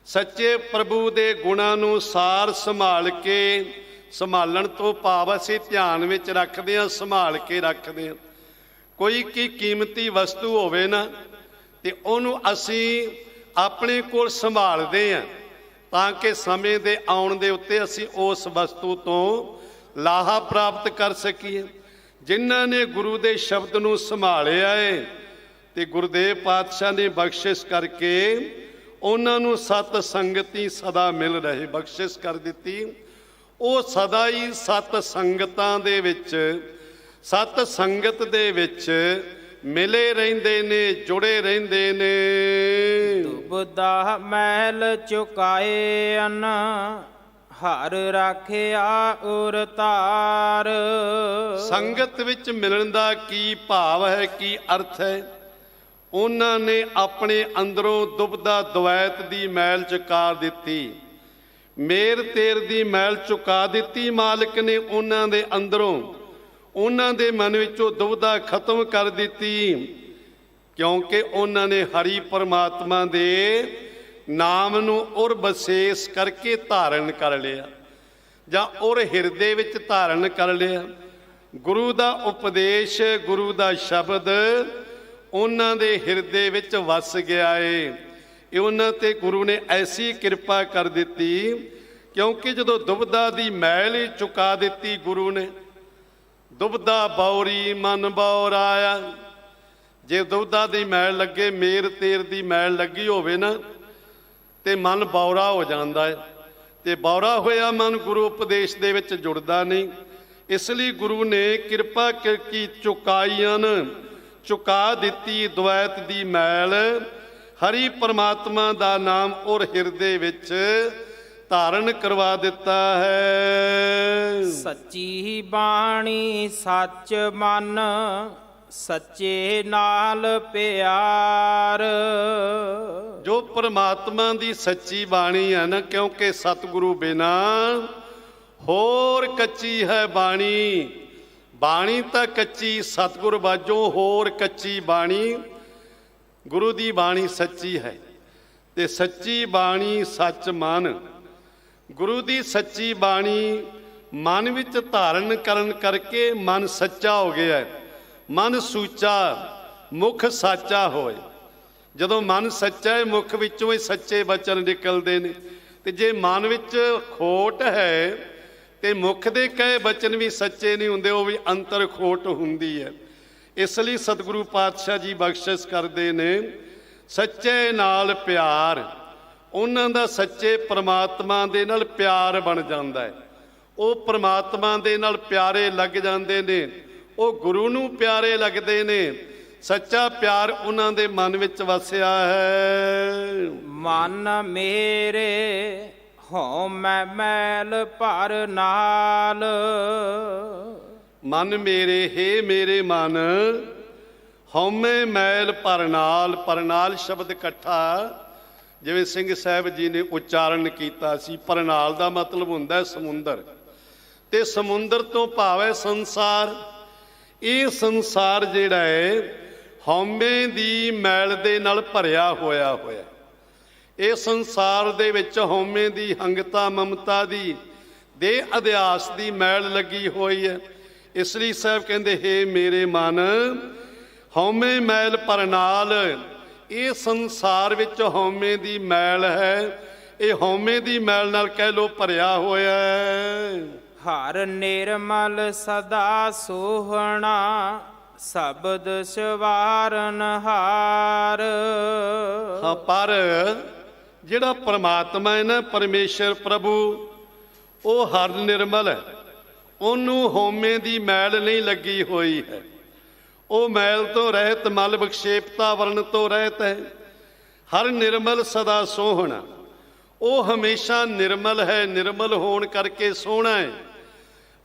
ਸੱਚੇ ਪ੍ਰਭੂ ਦੇ ਗੁਣਾਂ ਨੂੰ ਸਾਰ ਸੰਭਾਲ ਕੇ, ਸੰਭਾਲਣ ਤੋਂ ਭਾਵ ਅਸੀਂ ਧਿਆਨ ਵਿੱਚ ਰੱਖਦੇ ਹਾਂ, ਸੰਭਾਲ ਕੇ ਰੱਖਦੇ ਹਾਂ। ਕੋਈ ਕੀ ਕੀਮਤੀ ਵਸਤੂ ਹੋਵੇ ਨਾ, ਤੇ ਉਹਨੂੰ ਅਸੀਂ ਆਪਣੇ ਕੋਲ ਸੰਭਾਲਦੇ ਹਾਂ ਤਾਂ ਕਿ ਸਮੇਂ ਦੇ ਆਉਣ ਦੇ ਉੱਤੇ ਅਸੀਂ ਉਸ ਵਸਤੂ ਤੋਂ ਲਾਹਾ ਪ੍ਰਾਪਤ ਕਰ ਸਕੀਏ। ਜਿਨ੍ਹਾਂ ਨੇ ਗੁਰੂ ਦੇ ਸ਼ਬਦ ਨੂੰ ਸੰਭਾਲਿਆ ਏ ਤੇ ਗੁਰਦੇਵ ਪਾਤਸ਼ਾਹ ਨੇ ਬਖਸ਼ਿਸ਼ ਕਰਕੇ ਉਹਨਾਂ ਨੂੰ ਸਤ ਸੰਗਤੀ ਸਦਾ ਮਿਲ ਰਹੇ, ਬਖਸ਼ਿਸ਼ ਕਰ ਦਿੱਤੀ। ਉਹ ਸਦਾ ਹੀ ਸਤ ਸੰਗਤਾਂ ਦੇ ਵਿੱਚ, ਸਤ ਸੰਗਤ ਦੇ ਵਿੱਚ ਮਿਲੇ ਰਹਿੰਦੇ ਨੇ, ਜੁੜੇ ਰਹਿੰਦੇ ਨੇ। ਦੁਬਦਾ ਮਹਿਲ ਚੁਕਾਏ ਅਨ, ਹਰ ਰਾਖਿਆ ਉਰ ਤਾਰ। ਸੰਗਤ ਵਿੱਚ ਮਿਲਣ ਦਾ ਕੀ ਭਾਵ ਹੈ, ਕੀ ਅਰਥ ਹੈ? ਉਹਨਾਂ ਨੇ ਆਪਣੇ ਅੰਦਰੋਂ ਦੁਬਦਾ ਦਵੈਤ ਦੀ ਮੈਲ ਚੁਕਾ ਦਿੱਤੀ, ਮੇਰ ਤੇਰ ਦੀ ਮੈਲ ਚੁਕਾ ਦਿੱਤੀ। ਮਾਲਕ ਨੇ ਉਹਨਾਂ ਦੇ ਅੰਦਰੋਂ, ਉਹਨਾਂ ਦੇ ਮਨ ਵਿੱਚੋਂ ਦੁਬਦਾ ਖਤਮ ਕਰ ਦਿੱਤੀ, ਕਿਉਂਕਿ ਉਹਨਾਂ ਨੇ ਹਰੀ ਪਰਮਾਤਮਾ ਦੇ ਨਾਮ ਨੂੰ ਉਰ ਬਸੇਸ ਕਰਕੇ ਧਾਰਨ ਕਰ ਲਿਆ, ਜਾਂ ਉਰ ਹਿਰਦੇ ਵਿੱਚ ਧਾਰਨ ਕਰ ਲਿਆ। ਗੁਰੂ ਦਾ ਉਪਦੇਸ਼, ਗੁਰੂ ਦਾ ਸ਼ਬਦ ਉਹਨਾਂ ਦੇ ਹਿਰਦੇ ਵਿੱਚ ਵਸ ਗਿਆ ਏ। ਇਹ ਉਹਨਾਂ ਤੇ ਗੁਰੂ ਨੇ ਐਸੀ ਕਿਰਪਾ ਕਰ ਦਿੱਤੀ, ਕਿਉਂਕਿ ਜਦੋਂ ਦੁਬਦਾ ਦੀ ਮੈਲ ਹੀ ਚੁਕਾ ਦਿੱਤੀ ਗੁਰੂ ਨੇ, ਦੁਬਦਾ ਬੌਰੀ ਮਨ ਬੌਰਾਇਆ। ਜੇ ਦੁਬਦਾ ਦੀ ਮੈਲ ਲੱਗੇ, ਮੇਰ ਤੇਰ ਦੀ ਮੈਲ ਲੱਗੀ ਹੋਵੇ ਨਾ, ਤੇ ਮਨ ਬੌਰਾ ਹੋ ਜਾਂਦਾ ਹੈ, ਤੇ ਬੌਰਾ ਹੋਇਆ ਮਨ ਗੁਰੂ ਉਪਦੇਸ਼ ਦੇ ਵਿੱਚ ਜੁੜਦਾ ਨਹੀਂ। ਇਸ ਲਈ ਗੁਰੂ ਨੇ ਕਿਰਪਾ ਕੀ ਚੁਕਾਈਆਂ, ਚੁਕਾ ਦਿੱਤੀ ਦਵੈਤ ਦੀ ਮੈਲ, ਹਰੀ ਪਰਮਾਤਮਾ ਦਾ ਨਾਮ ਔਰ ਹਿਰਦੇ ਵਿੱਚ ਧਾਰਨ ਕਰਵਾ ਦਿੱਤਾ ਹੈ। ਸੱਚੀ ਬਾਣੀ ਸੱਚ ਮਨ, ਸੱਚੇ ਨਾਲ ਪਿਆਰ। ਜੋ ਪਰਮਾਤਮਾ ਦੀ ਸੱਚੀ ਬਾਣੀ ਹੈ ਨਾ, ਕਿਉਂਕਿ ਸਤਿਗੁਰੂ ਬਿਨਾ ਹੋਰ ਕੱਚੀ ਹੈ ਬਾਣੀ। ਬਾਣੀ ਤਾਂ ਕੱਚੀ ਸਤਿਗੁਰ ਬਾਝੋਂ, ਹੋਰ ਕੱਚੀ ਬਾਣੀ। ਗੁਰੂ ਦੀ ਬਾਣੀ ਸੱਚੀ ਹੈ ਤੇ ਸੱਚੀ ਬਾਣੀ ਸੱਚ ਮਨ। ਗੁਰੂ ਦੀ ਸੱਚੀ ਬਾਣੀ ਮਨ ਵਿੱਚ ਧਾਰਨ ਕਰਨ ਕਰਕੇ ਮਨ ਸੱਚਾ ਹੋ ਗਿਆ ਹੈ। ਮਨ ਸੂਚਾ, ਮੁਖ ਸਾਚਾ ਹੋਏ। ਜਦੋਂ ਮਨ ਸੱਚਾ ਹੈ, ਮੁਖ ਵਿੱਚੋਂ ਹੀ ਸੱਚੇ ਬਚਨ ਨਿਕਲਦੇ ਨੇ। ਤੇ ਜੇ ਮਨ ਵਿੱਚ ਖੋਟ ਹੈ ਤੇ ਮੁਖ ਦੇ ਕਹੇ ਬਚਨ ਵੀ ਸੱਚੇ ਨਹੀਂ ਹੁੰਦੇ, ਉਹ ਵੀ ਅੰਤਰ ਖੋਟ ਹੁੰਦੀ ਹੈ। ਇਸ ਲਈ ਸਤਿਗੁਰੂ ਪਾਤਸ਼ਾਹ ਜੀ ਬਖਸ਼ਿਸ਼ ਕਰਦੇ ਨੇ, ਸੱਚੇ ਨਾਲ ਪਿਆਰ। ਉਹਨਾਂ ਦਾ ਸੱਚੇ ਪ੍ਰਮਾਤਮਾ ਦੇ ਨਾਲ ਪਿਆਰ ਬਣ ਜਾਂਦਾ ਹੈ। ਉਹ ਪ੍ਰਮਾਤਮਾ ਦੇ ਨਾਲ ਪਿਆਰੇ ਲੱਗ ਜਾਂਦੇ ਨੇ, ਉਹ ਗੁਰੂ ਨੂੰ ਪਿਆਰੇ ਲੱਗਦੇ ਨੇ। ਸੱਚਾ ਪਿਆਰ ਉਹਨਾਂ ਦੇ ਮਨ ਵਿੱਚ ਵਸਿਆ ਹੈ। ਮਨ ਮੇਰੇ ਹਉ ਮੈਂ ਮੈਲ ਭਰ ਨਾਲ। ਮਨ ਮੇਰੇ, ਹੇ ਮੇਰੇ ਮਨ, ਹਉਮੈ ਮੈਲ ਭਰ ਨਾਲ। ਭਰ ਨਾਲ ਸ਼ਬਦ ਇਕੱਠਾ, ਜਿਵੇਂ ਸਿੰਘ ਸਾਹਿਬ ਜੀ ਨੇ ਉਚਾਰਨ ਕੀਤਾ ਸੀ। ਭਰਨਾਲ ਦਾ ਮਤਲਬ ਹੁੰਦਾ ਸਮੁੰਦਰ, ਤੇ ਸਮੁੰਦਰ ਤੋਂ ਭਾਵ ਹੈ ਸੰਸਾਰ। ਇਹ ਸੰਸਾਰ ਜਿਹੜਾ ਹੈ ਹਉਮੈ ਦੀ ਮੈਲ ਦੇ ਨਾਲ ਭਰਿਆ ਹੋਇਆ। ਇਹ ਸੰਸਾਰ ਦੇ ਵਿੱਚ ਹਉਮੈ ਦੀ, ਹੰਗਤਾ, ਮਮਤਾ ਦੀ, ਦੇ ਅਧਿਆਸ ਦੀ ਮੈਲ ਲੱਗੀ ਹੋਈ ਹੈ। ਇਸ ਲਈ ਸਾਹਿਬ ਕਹਿੰਦੇ, ਹੇ ਮੇਰੇ ਮਨ, ਹਉਮੈ ਮੈਲ ਭਰ ਨਾਲ। ਇਹ ਸੰਸਾਰ ਵਿੱਚ ਹਉਮੈ ਦੀ ਮੈਲ ਹੈ। ਇਹ ਹਉਮੈ ਦੀ ਮੈਲ ਨਾਲ ਕਹਿ ਲੋ ਭਰਿਆ ਹੋਇਆ ਹੈ। ਹਰ ਨਿਰਮਲ ਸਦਾ ਸੋਹਣਾ, ਸ਼ਬਦ ਸਵਾਰਨ ਹਾਰ। ਹਾਂ, ਪਰ ਜਿਹੜਾ ਪਰਮਾਤਮਾ ਹੈ ਨਾ, ਪਰਮੇਸ਼ਰ ਪ੍ਰਭੂ, ਉਹ ਹਰ ਨਿਰਮਲ ਹੈ। ਉਹਨੂੰ ਹਉਮੈ ਦੀ ਮੈਲ ਨਹੀਂ ਲੱਗੀ ਹੋਈ ਹੈ। ਉਹ ਮੈਲ ਤੋਂ ਰਹਿਤ, ਮਲ ਵਿਖੇਪਤਾ ਵਰਨ ਤੋਂ ਰਹਿਤ ਹੈ। ਹਰ ਨਿਰਮਲ ਸਦਾ ਸੋਹਣਾ। ਉਹ ਹਮੇਸ਼ਾ ਨਿਰਮਲ ਹੈ। ਨਿਰਮਲ ਹੋਣ ਕਰਕੇ ਸੋਹਣਾ ਹੈ।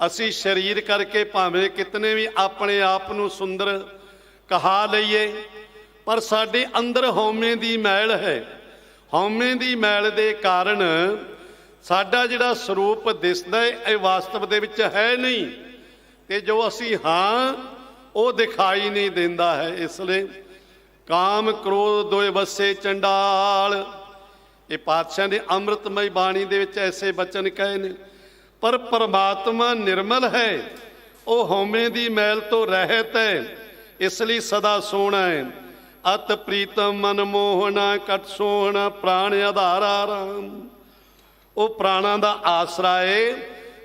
ਅਸੀਂ ਸਰੀਰ ਕਰਕੇ ਭਾਵੇਂ ਕਿਤਨੇ ਵੀ ਆਪਣੇ ਆਪ ਨੂੰ ਸੁੰਦਰ ਕਹਾ ਲਈਏ, ਪਰ ਸਾਡੇ ਅੰਦਰ ਹਉਮੈ ਦੀ ਮੈਲ ਹੈ। ਹਉਮੈ ਦੀ ਮੈਲ ਦੇ ਕਾਰਨ ਸਾਡਾ ਜਿਹੜਾ ਸਰੂਪ ਦਿਸਦਾ ਹੈ, ਇਹ ਵਾਸਤਵ ਦੇ ਵਿੱਚ ਹੈ ਨਹੀਂ, ਤੇ ਜੋ ਅਸੀਂ ਹਾਂ ਉਹ ਦਿਖਾਈ ਨਹੀਂ ਦਿੰਦਾ ਹੈ। ਇਸ ਲਈ ਕਾਮ ਕ੍ਰੋਧ ਦੋਏ ਵਸੇ ਚੰਡਾਲ। ਇਹ ਪਾਤਸ਼ਾਹ ਨੇ ਅੰਮ੍ਰਿਤਮਈ ਬਾਣੀ ਦੇ ਵਿੱਚ ਐਸੇ ਬਚਨ ਕਹੇ ਨੇ। ਪਰ ਪਰਮਾਤਮਾ ਨਿਰਮਲ ਹੈ, ਉਹ ਹਉਮੈ ਦੀ ਮੈਲ ਤੋਂ ਰਹਿਤ ਹੈ। ਇਸ ਲਈ ਸਦਾ ਸੋਹਣਾ ਹੈ। ਅਤ ਪ੍ਰੀਤਮ ਮਨ ਮੋਹਣਾ, ਕਟ ਸੋਹਣਾ ਪ੍ਰਾਣ ਆਧਾਰਾ ਰਾਮ। ਉਹ ਪ੍ਰਾਣਾਂ ਦਾ ਆਸਰਾ ਹੈ,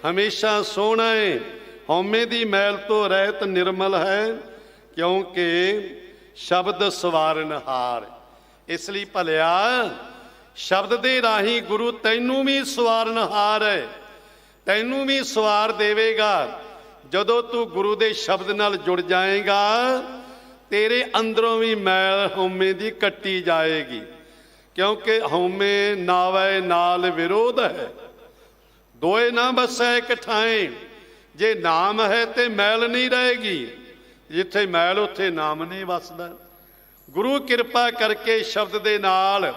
ਹਮੇਸ਼ਾ ਸੋਹਣਾ ਹੈ। ਹਉਮੈ ਦੀ ਮੈਲ ਤੋਂ ਰਹਿਤ ਨਿਰਮਲ ਹੈ, ਕਿਉਂਕਿ ਸ਼ਬਦ ਸਵਾਰਨਹਾਰ। ਇਸ ਲਈ ਭਲਿਆ, ਸ਼ਬਦ ਦੇ ਰਾਹੀਂ ਗੁਰੂ ਤੈਨੂੰ ਵੀ ਸਵਾਰਨਹਾਰ ਹੈ। ਤੈਨੂੰ ਵੀ ਸਵਾਰ ਦੇਵੇਗਾ। ਜਦੋਂ ਤੂੰ ਗੁਰੂ ਦੇ ਸ਼ਬਦ ਨਾਲ ਜੁੜ ਜਾਏਗਾ, ਤੇਰੇ ਅੰਦਰੋਂ ਵੀ ਮੈਲ ਹਉਮੈ ਦੀ ਕੱਟੀ ਜਾਏਗੀ। ਕਿਉਂਕਿ ਹਉਮੈ ਨਾਵੈ ਨਾਲ ਵਿਰੋਧ ਹੈ। ਦੋਏ ਨਾ ਬਸੈ ਇਕ ਠਾਏ। ਜੇ ਨਾਮ ਹੈ ਤੇ ਮੈਲ ਨਹੀਂ ਰਹੇਗੀ। ਜਿੱਥੇ ਮੈਲ ਉੱਥੇ ਨਾਮ ਨਹੀਂ ਵਸਦਾ। ਗੁਰੂ ਕਿਰਪਾ ਕਰਕੇ ਸ਼ਬਦ ਦੇ ਨਾਲ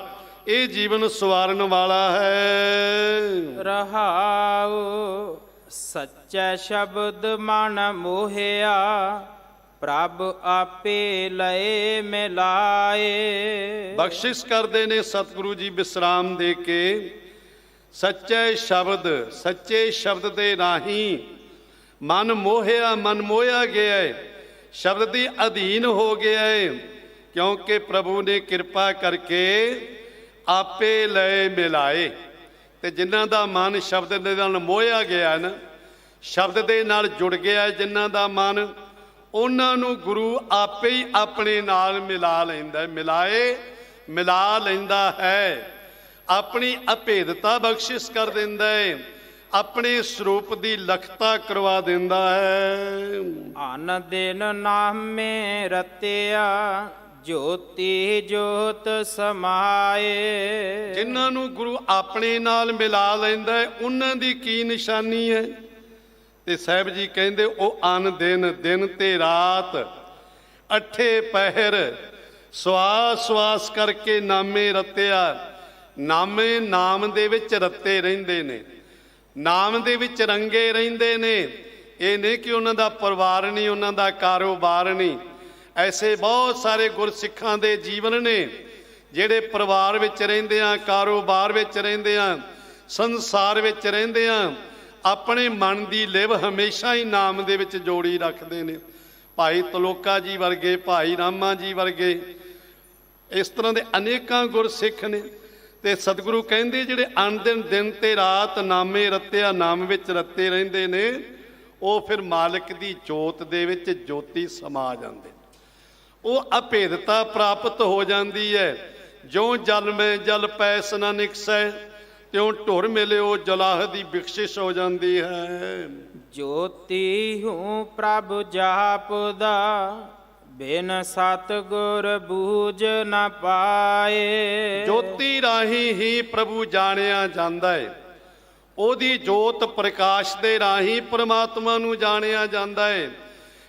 ਇਹ ਜੀਵਨ ਸਵਾਰਨ ਵਾਲਾ ਹੈ। ਰਹਾਉ ਸੱਚਾ ਸ਼ਬਦ ਮਨ ਮੋਹਿਆ, ਪ੍ਰਭ ਆਪੇ ਲਏ ਮਿਲਾਏ। ਬਖਸ਼ਿਸ਼ ਕਰਦੇ ਨੇ ਸਤਿਗੁਰੂ ਜੀ ਵਿਸਰਾਮ ਦੇ ਕੇ। ਸੱਚੇ ਸ਼ਬਦ ਦੇ ਰਾਹੀਂ ਮਨ ਮੋਹਿਆ, ਮਨ ਮੋਹਿਆ ਗਿਆ ਹੈ, ਸ਼ਬਦ ਦੀ ਅਧੀਨ ਹੋ ਗਿਆ ਹੈ। ਕਿਉਂਕਿ ਪ੍ਰਭੂ ਨੇ ਕਿਰਪਾ ਕਰਕੇ ਆਪੇ ਲਏ ਮਿਲਾਏ। ਤੇ ਜਿਨ੍ਹਾਂ ਦਾ ਮਨ ਸ਼ਬਦ ਦੇ ਨਾਲ ਮੋਹਿਆ ਗਿਆ ਨਾ, ਸ਼ਬਦ ਦੇ ਨਾਲ ਜੁੜ ਗਿਆ, ਜਿਨ੍ਹਾਂ ਦਾ ਮਨ, ਉਹਨਾਂ ਨੂੰ ਗੁਰੂ ਆਪੇ ਹੀ ਆਪਣੇ ਨਾਲ ਮਿਲਾ ਲੈਂਦਾ। ਮਿਲਾ ਲੈਂਦਾ ਹੈ। ਆਪਣੀ ਅਭੇਦਤਾ ਬਖਸ਼ਿਸ਼ ਕਰ ਦਿੰਦਾ ਹੈ। ਆਪਣੇ ਸਰੂਪ ਦੀ ਲਖਤਾ ਕਰਵਾ ਦਿੰਦਾ ਹੈ। ਅਨ ਦਿਨ ਨਾਮੇ ਰਤਿਆ, ਜੋਤੀ ਜੋਤ ਸਮਾਏ। ਜਿਨ੍ਹਾਂ ਨੂੰ ਗੁਰੂ ਆਪਣੇ ਨਾਲ ਮਿਲਾ ਲੈਂਦਾ ਹੈ, ਉਹਨਾਂ ਦੀ ਕੀ ਨਿਸ਼ਾਨੀ ਹੈ? ਤੇ ਸਾਹਿਬ ਜੀ ਕਹਿੰਦੇ, ਉਹ ਅਨ ਦਿਨ ਤੇ ਰਾਤ, ਅੱਠੇ ਪਹਿਰ, ਸਵਾਸ ਕਰਕੇ ਨਾਮੇ ਰਤਿਆ। ਨਾਮੇ ਨਾਮ ਦੇ ਵਿੱਚ ਰਤੇ ਰਹਿੰਦੇ ਨੇ। ਨਾਮ ਦੇ ਵਿੱਚ ਰੰਗੇ ਰਹਿੰਦੇ ਨੇ। ਇਹ ਨਹੀਂ ਕਿ ਉਹਨਾਂ ਦਾ ਪਰਿਵਾਰ ਨਹੀਂ, ਉਹਨਾਂ ਦਾ ਕਾਰੋਬਾਰ ਨਹੀਂ। ਐਸੇ ਬਹੁਤ ਸਾਰੇ ਗੁਰਸਿੱਖਾਂ ਦੇ ਜੀਵਨ ਨੇ ਜਿਹੜੇ ਪਰਿਵਾਰ ਵਿੱਚ ਰਹਿੰਦੇ ਆ, ਕਾਰੋਬਾਰ ਵਿੱਚ ਰਹਿੰਦੇ ਆ, ਸੰਸਾਰ ਵਿੱਚ ਰਹਿੰਦੇ ਆ, ਆਪਣੇ ਮਨ ਦੀ ਲਿਵ ਹਮੇਸ਼ਾ ਹੀ ਨਾਮ ਦੇ ਵਿੱਚ ਜੋੜੀ ਰੱਖਦੇ ਨੇ। ਭਾਈ ਤਲੋਕਾ ਜੀ ਵਰਗੇ, ਭਾਈ ਰਾਮਾ ਜੀ ਵਰਗੇ, ਇਸ ਤਰ੍ਹਾਂ ਦੇ ਅਨੇਕਾਂ ਗੁਰਸਿੱਖ ਨੇ। ਤੇ ਸਤਿਗੁਰੂ ਕਹਿੰਦੇ ਜਿਹੜੇ ਅਣਦਿਨ ਦਿਨ ਤੇ ਰਾਤ ਨਾਮੇ ਰਤਿਆ, ਨਾਮ ਵਿੱਚ ਰਤੇ ਰਹਿੰਦੇ ਨੇ, ਉਹ ਫਿਰ ਮਾਲਕ ਦੀ ਜੋਤ ਦੇ ਵਿੱਚ ਜੋਤੀ ਸਮਾ ਜਾਂਦੇ। ਉਹ ਅਭੇਦਤਾ ਪ੍ਰਾਪਤ ਹੋ ਜਾਂਦੀ ਹੈ। ਜਿਉਂ ਜਲ ਮੈਂ ਜਲ ਪੈਸ ਨਾ ਨਿਕਸੈ, ਤਿਉਂ ਢੁਰ ਮਿਲਿਓ ਜਲਾਹ ਦੀ ਬਖਸ਼ਿਸ਼ ਹੋ ਜਾਂਦੀ ਹੈ। ਜੋਤੀ ਹੂੰ ਪ੍ਰਭ ਜਾਪਦਾ, ਬਿਨ ਸਤਿਗੁਰ ਬੂਝ ਨਾ ਪਾਏ। ਜੋਤੀ ਰਾਹੀਂ ਹੀ ਪ੍ਰਭੂ ਜਾਣਿਆ ਜਾਂਦਾ ਹੈ। ਉਹਦੀ ਜੋਤ ਪ੍ਰਕਾਸ਼ ਦੇ ਰਾਹੀਂ ਪਰਮਾਤਮਾ ਨੂੰ ਜਾਣਿਆ ਜਾਂਦਾ ਹੈ।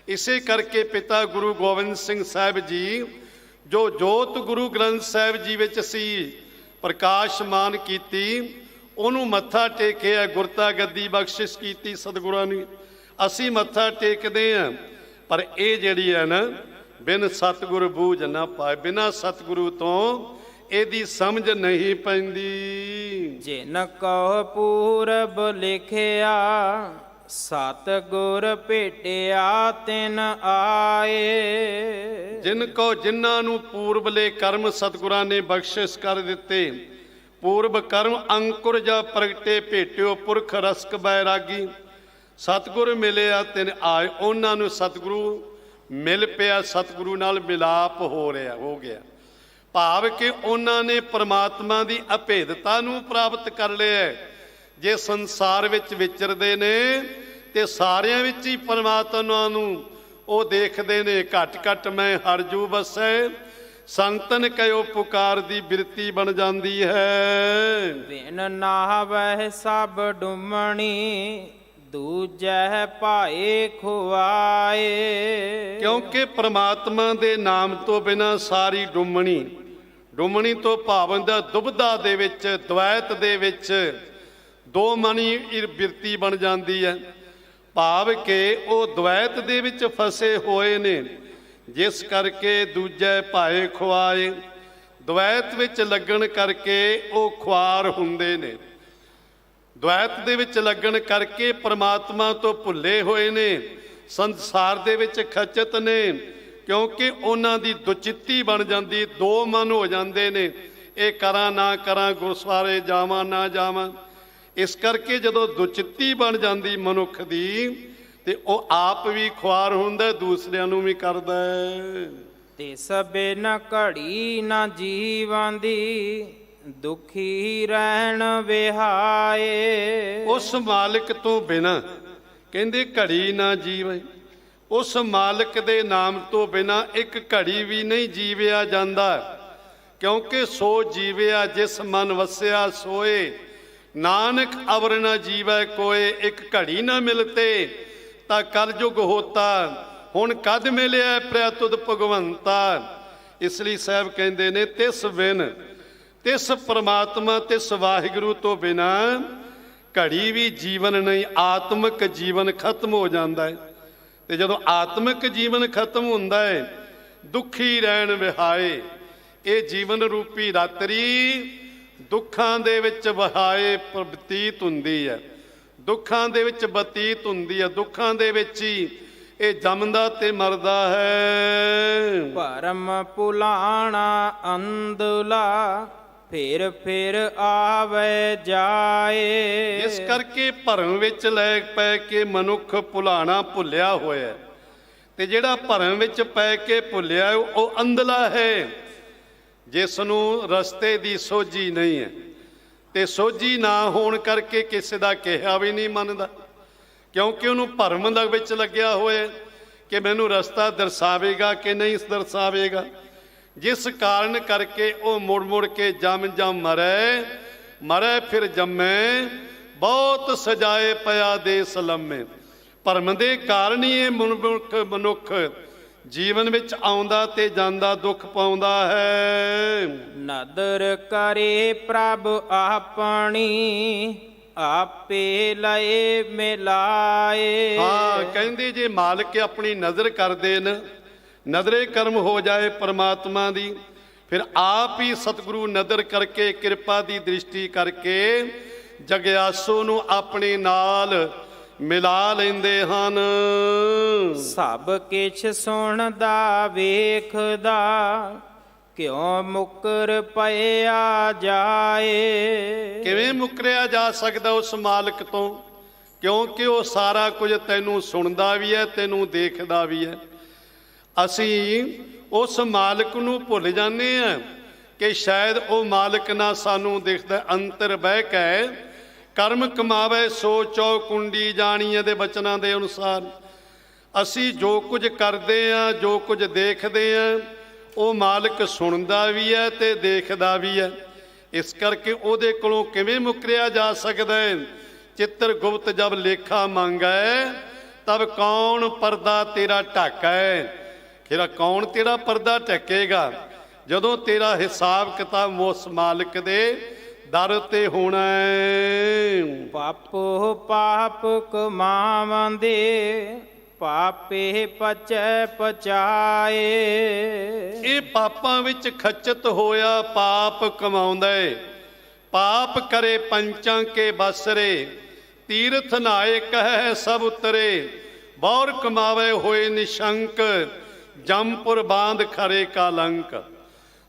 ਇਸੇ ਕਰਕੇ ਪਿਤਾ ਗੁਰੂ ਗੋਬਿੰਦ ਸਿੰਘ ਸਾਹਿਬ ਜੀ ਜੋ ਜੋਤ ਗੁਰੂ ਗ੍ਰੰਥ ਸਾਹਿਬ ਜੀ ਵਿੱਚ ਸੀ ਪ੍ਰਕਾਸ਼ਮਾਨ ਕੀਤੀ, ਉਹਨੂੰ ਮੱਥਾ ਟੇਕਿਆ, ਗੁਰਤਾ ਗੱਦੀ ਬਖਸ਼ਿਸ਼ ਕੀਤੀ ਸਤਿਗੁਰਾਂ ਨੇ। ਅਸੀਂ ਮੱਥਾ ਟੇਕਦੇ ਹਾਂ, ਪਰ ਇਹ ਜਿਹੜੀ ਹੈ ਨਾ, ਬਿਨ ਸਤਿਗੁਰ ਬੂਝ ਨਾ ਪਾਏ, ਬਿਨਾਂ ਸਤਿਗੁਰੂ ਤੋਂ ਇਹਦੀ ਸਮਝ ਨਹੀਂ ਪੈਂਦੀ। ਜਿਨ ਕਉ ਪੂਰਬ ਲਿਖਿਆ, ਸਤਿਗੁਰ ਭੇਟਿਆ ਤਿਨ ਆਏ। ਜਿਨ੍ਹਾਂ ਨੂੰ ਪੂਰਬਲੇ ਕਰਮ ਸਤਿਗੁਰਾਂ ਨੇ ਬਖਸ਼ਿਸ਼ ਕਰ ਦਿੱਤੇ, ਪੂਰਬ ਕਰਮ ਅੰਕੁਰ ਜਾ ਪ੍ਰਗਟੇ, ਭੇਟਿਓ ਪੁਰਖ ਰਸਕ ਬੈਰਾਗੀ। ਸਤਿਗੁਰ ਮਿਲਿਆ ਤਿਨ ਆਏ, ਉਹਨਾਂ ਨੂੰ ਸਤਿਗੁਰੂ ਮਿਲ ਪਿਆ, ਸਤਿਗੁਰੂ ਨਾਲ ਮਿਲਾਪ ਹੋ ਗਿਆ। ਭਾਵ ਕਿ ਉਹਨਾਂ ਨੇ ਪਰਮਾਤਮਾ ਦੀ ਅਭੇਦਤਾ ਨੂੰ ਪ੍ਰਾਪਤ ਕਰ ਲਿਆ। ਜੇ ਸੰਸਾਰ ਵਿੱਚ ਵਿਚਰਦੇ ਨੇ ਤੇ ਸਾਰਿਆਂ ਵਿੱਚ ਹੀ ਪਰਮਾਤਮਾ ਨੂੰ ਉਹ ਦੇਖਦੇ ਨੇ। ਘਟ ਘਟ ਮੈਂ ਹਰਜੂ ਵਸੈ, ਸੰਤਨ ਕਹਿਓ ਪੁਕਾਰ ਦੀ ਬਿਰਤੀ ਬਣ ਜਾਂਦੀ ਹੈ। ਬਿਨ ਨਾਵਹਿ ਸਭ ਡੁੰਮਣੀ, ਦੂਜੈ ਭਾਏ ਖੁਆਏ। ਕਿਉਂਕਿ ਪ੍ਰਮਾਤਮਾ ਦੇ ਨਾਮ ਤੋਂ ਬਿਨਾਂ ਸਾਰੀ ਡੁੰਮਣੀ ਤੋਂ ਭਾਵਨ ਦਾ ਦੁਬਦਾ ਦੇ ਵਿੱਚ, ਦਵੈਤ ਦੇ ਵਿੱਚ ਦੋ ਮਣੀ ਬਿਰਤੀ ਬਣ ਜਾਂਦੀ ਹੈ। ਭਾਵ ਕਿ ਉਹ ਦਵੈਤ ਦੇ ਵਿੱਚ ਫਸੇ ਹੋਏ ਨੇ, ਜਿਸ ਕਰਕੇ ਦੂਜੇ ਭਾਏ ਖੁਆਏ। ਦਵੈਤ ਵਿੱਚ ਲੱਗਣ ਕਰਕੇ ਉਹ ਖੁਆਰ ਹੁੰਦੇ ਨੇ। ਦਵੈਤ ਦੇ ਵਿੱਚ ਲੱਗਣ ਕਰਕੇ ਪਰਮਾਤਮਾ ਤੋਂ ਭੁੱਲੇ ਹੋਏ ਨੇ, ਸੰਸਾਰ ਦੇ ਵਿੱਚ ਖਚਤ ਨੇ, ਕਿਉਂਕਿ ਉਹਨਾਂ ਦੀ ਦੁਚਿੱਤੀ ਬਣ ਜਾਂਦੀ, ਦੋ ਮਨ ਹੋ ਜਾਂਦੇ ਨੇ। ਇਹ ਕਰਾਂ ਨਾ ਕਰਾਂ, ਗੁਰਸਵਾਰੇ ਜਾਵਾਂ ਨਾ ਜਾਵਾਂ। ਇਸ ਕਰਕੇ ਜਦੋਂ ਦੁਚਿੱਤੀ ਬਣ ਜਾਂਦੀ ਮਨੁੱਖ ਦੀ, ਤੇ ਉਹ ਆਪ ਵੀ ਖੁਆਰ ਹੁੰਦਾ, ਦੂਸਰਿਆਂ ਨੂੰ ਵੀ ਕਰਦਾ ਹੈ। ਤਿਸ ਬਿਨ ਘੜੀ ਨਾ ਜੀਵਾਂ ਦੀ, ਦੁਖੀ ਰਹਿਣ ਵਿਹਾਏ। ਉਸ ਮਾਲਕ ਤੋਂ ਬਿਨਾਂ ਕਹਿੰਦੇ ਘੜੀ ਨਾ ਜੀਵੇ। ਉਸ ਮਾਲਕ ਦੇ ਨਾਮ ਤੋਂ ਬਿਨਾਂ ਇੱਕ ਘੜੀ ਵੀ ਨਹੀਂ ਜੀਵਿਆ ਜਾਂਦਾ। ਕਿਉਂਕਿ ਸੋ ਜੀਵਿਆ ਜਿਸ ਮਨ ਵਸਿਆ ਸੋਏ, ਨਾਨਕ ਅਵਰ ਨਾ ਜੀਵੈ ਕੋਏ। ਇੱਕ ਘੜੀ ਨਾ ਮਿਲਤੇ ਤਾਂ ਕਲਯੁਗ ਹੋਤਾ, ਹੁਣ ਕਦ ਮਿਲਿਆ ਪ੍ਰਤੁਦ ਭਗਵੰਤਾ। ਇਸ ਲਈ ਸਾਹਿਬ ਕਹਿੰਦੇ ਨੇ ਤਿਸ ਬਿਨ, ਤਿਸ ਪ੍ਰਮਾਤਮਾ, ਤਿਸ ਵਾਹਿਗੁਰੂ ਤੋਂ ਬਿਨਾਂ ਘੜੀ ਵੀ ਜੀਵਨ ਨਹੀਂ। ਆਤਮਿਕ ਜੀਵਨ ਖਤਮ ਹੋ ਜਾਂਦਾ ਹੈ। ਤੇ ਜਦੋਂ ਆਤਮਿਕ ਜੀਵਨ ਖਤਮ ਹੁੰਦਾ ਹੈ, ਦੁਖੀ ਰਹਿਣ ਵਿਹਾਏ। ਇਹ ਜੀਵਨ ਰੂਪੀ ਰਾਤਰੀ ਦੁੱਖਾਂ ਦੇ ਵਿੱਚ ਵਹਾਏ ਬਤੀਤ ਹੁੰਦੀ ਹੈ, ਦੁੱਖਾਂ ਦੇ ਵਿੱਚ ਬਤੀਤ ਹੁੰਦੀ ਹੈ। ਦੁੱਖਾਂ ਦੇ ਵਿੱਚ ਹੀ ਇਹ ਜੰਮਦਾ ਤੇ ਮਰਦਾ ਹੈ। ਭਰਮ ਭੁਲਾਣਾ ਅੰਧਲਾ, ਫਿਰ ਫਿਰ ਆਵੇ ਜਾਏ। ਇਸ ਕਰਕੇ ਭਰਮ ਵਿੱਚ ਲੈ ਪੈ ਕੇ ਮਨੁੱਖ ਭੁਲਾਣਾ ਭੁੱਲਿਆ ਹੋਇਆ। ਤੇ ਜਿਹੜਾ ਭਰਮ ਵਿੱਚ ਪੈ ਕੇ ਭੁੱਲਿਆ ਉਹ ਅੰਧਲਾ ਹੈ, ਜਿਸ ਨੂੰ ਰਸਤੇ ਦੀ ਸੋਝੀ ਨਹੀਂ ਹੈ। ਤੇ ਸੋਝੀ ਨਾ ਹੋਣ ਕਰਕੇ ਕਿਸੇ ਦਾ ਕਿਹਾ ਵੀ ਨਹੀਂ ਮੰਨਦਾ, ਕਿਉਂਕਿ ਉਹਨੂੰ ਭਰਮ ਦੇ ਵਿੱਚ ਲੱਗਿਆ ਹੋਇਆ ਕਿ ਮੈਨੂੰ ਰਸਤਾ ਦਰਸਾਵੇਗਾ ਕਿ ਨਹੀਂ ਦਰਸਾਵੇਗਾ। ਜਿਸ ਕਾਰਨ ਕਰਕੇ ਉਹ ਮੁੜ ਮੁੜ ਕੇ ਜਮ ਮਰੇ ਫਿਰ ਜੰਮੇ, ਬਹੁਤ ਸਜਾਏ ਪਿਆ ਦੇਸ ਲੰਮੇ। ਭਰਮ ਦੇ ਕਾਰਨ ਹੀ ਇਹ ਮਨੁੱਖ ਜੀਵਨ ਵਿੱਚ ਆਉਂਦਾ ਤੇ ਜਾਂਦਾ, ਦੁੱਖ ਪਾਉਂਦਾ ਹੈ। ਨਦਰ ਕਰੇ ਪ੍ਰਭ ਆਪਣੀ, ਆਪੇ ਲਏ ਮਿਲਾਏ। ਹਾਂ, ਕਹਿੰਦੇ ਜੇ ਮਾਲਕ ਆਪਣੀ ਨਜ਼ਰ ਕਰਦੇ ਨੇ, ਨਜ਼ਰੇ ਕਰਮ ਹੋ ਜਾਏ ਪਰਮਾਤਮਾ ਦੀ, ਫਿਰ ਆਪ ਹੀ ਸਤਿਗੁਰੂ ਨਜ਼ਰ ਕਰਕੇ ਕਿਰਪਾ ਦੀ ਦ੍ਰਿਸ਼ਟੀ ਕਰਕੇ ਜਗਿਆਸੂ ਨੂੰ ਆਪਣੇ ਨਾਲ ਮਿਲਾ ਲੈਂਦੇ ਹਨ। ਸਭ ਕਿਛ ਸੁਣਦਾ ਵੇਖਦਾ ਕਿਉਂ ਮੁਕਰ ਪਿਆ ਜਾਏ। ਕਿਵੇਂ ਮੁਕਰਿਆ ਜਾ ਸਕਦਾ ਉਸ ਮਾਲਕ ਤੋਂ? ਕਿਉਂਕਿ ਉਹ ਸਾਰਾ ਕੁਝ ਤੈਨੂੰ ਸੁਣਦਾ ਵੀ ਹੈ, ਤੈਨੂੰ ਦੇਖਦਾ ਵੀ ਹੈ। ਅਸੀਂ ਉਸ ਮਾਲਕ ਨੂੰ ਭੁੱਲ ਜਾਂਦੇ ਹਾਂ ਕਿ ਸ਼ਾਇਦ ਉਹ ਮਾਲਕ ਨਾ ਸਾਨੂੰ ਦਿਖਦਾ। ਅੰਤਰ ਬਹਿ ਕੇ ਕਰਮ ਕਮਾਵੇ ਸੋ ਚੌਕੁੰਡੀ ਜਾਣੀਏ ਦੇ ਬਚਨਾਂ ਦੇ ਅਨੁਸਾਰ ਅਸੀਂ ਜੋ ਕੁਝ ਕਰਦੇ ਹਾਂ, ਜੋ ਕੁਝ ਦੇਖਦੇ ਹਾਂ, ਉਹ ਮਾਲਕ ਸੁਣਦਾ ਵੀ ਹੈ ਤੇ ਦੇਖਦਾ ਵੀ ਹੈ। ਇਸ ਕਰਕੇ ਉਹਦੇ ਕੋਲੋਂ ਕਿਵੇਂ ਮੁਕਰਿਆ ਜਾ ਸਕਦਾ ਹੈ? ਚਿੱਤਰ ਗੁਪਤ ਜਬ ਲੇਖਾ ਮੰਗੈ ਤਬ ਕੌਣ ਪਰਦਾ ਤੇਰਾ ਢਾਕੈ। ਫਿਰ ਕੌਣ ਤੇਰਾ ਪਰਦਾ ਢੱਕੇਗਾ? ਜਦੋਂ ਤੇਰਾ ਹਿਸਾਬ ਕਿਤਾਬ ਉਸ ਮਾਲਕ ਦੇ ਦਰ ਤੇ ਹੋਣਾ ਹੈ। ਪਾਪੋ ਪਾਪ ਕਮਾਵੰਦੇ ਪਾਪੇ ਪਚੈ ਪਚਾਏ। ਇਹ ਪਾਪਾਂ ਵਿੱਚ ਖੱਚਤ ਹੋਇਆ ਪਾਪ ਕਮਾਉਂਦਾ ਏ। ਪਾਪ ਕਰੇ ਪੰਚਾਂ ਕੇ ਬਸਰੇ ਤੀਰਥ ਨਾਏ ਕਹਿ ਸਭ ਉਤਰੇ। ਬੌਰ ਕਮਾਵੇ ਹੋਏ ਨਿਸ਼ੰਕ ਜੰਮਪੁਰ ਬਾਂਧ ਖਰੇ ਕਾਲੰਕ।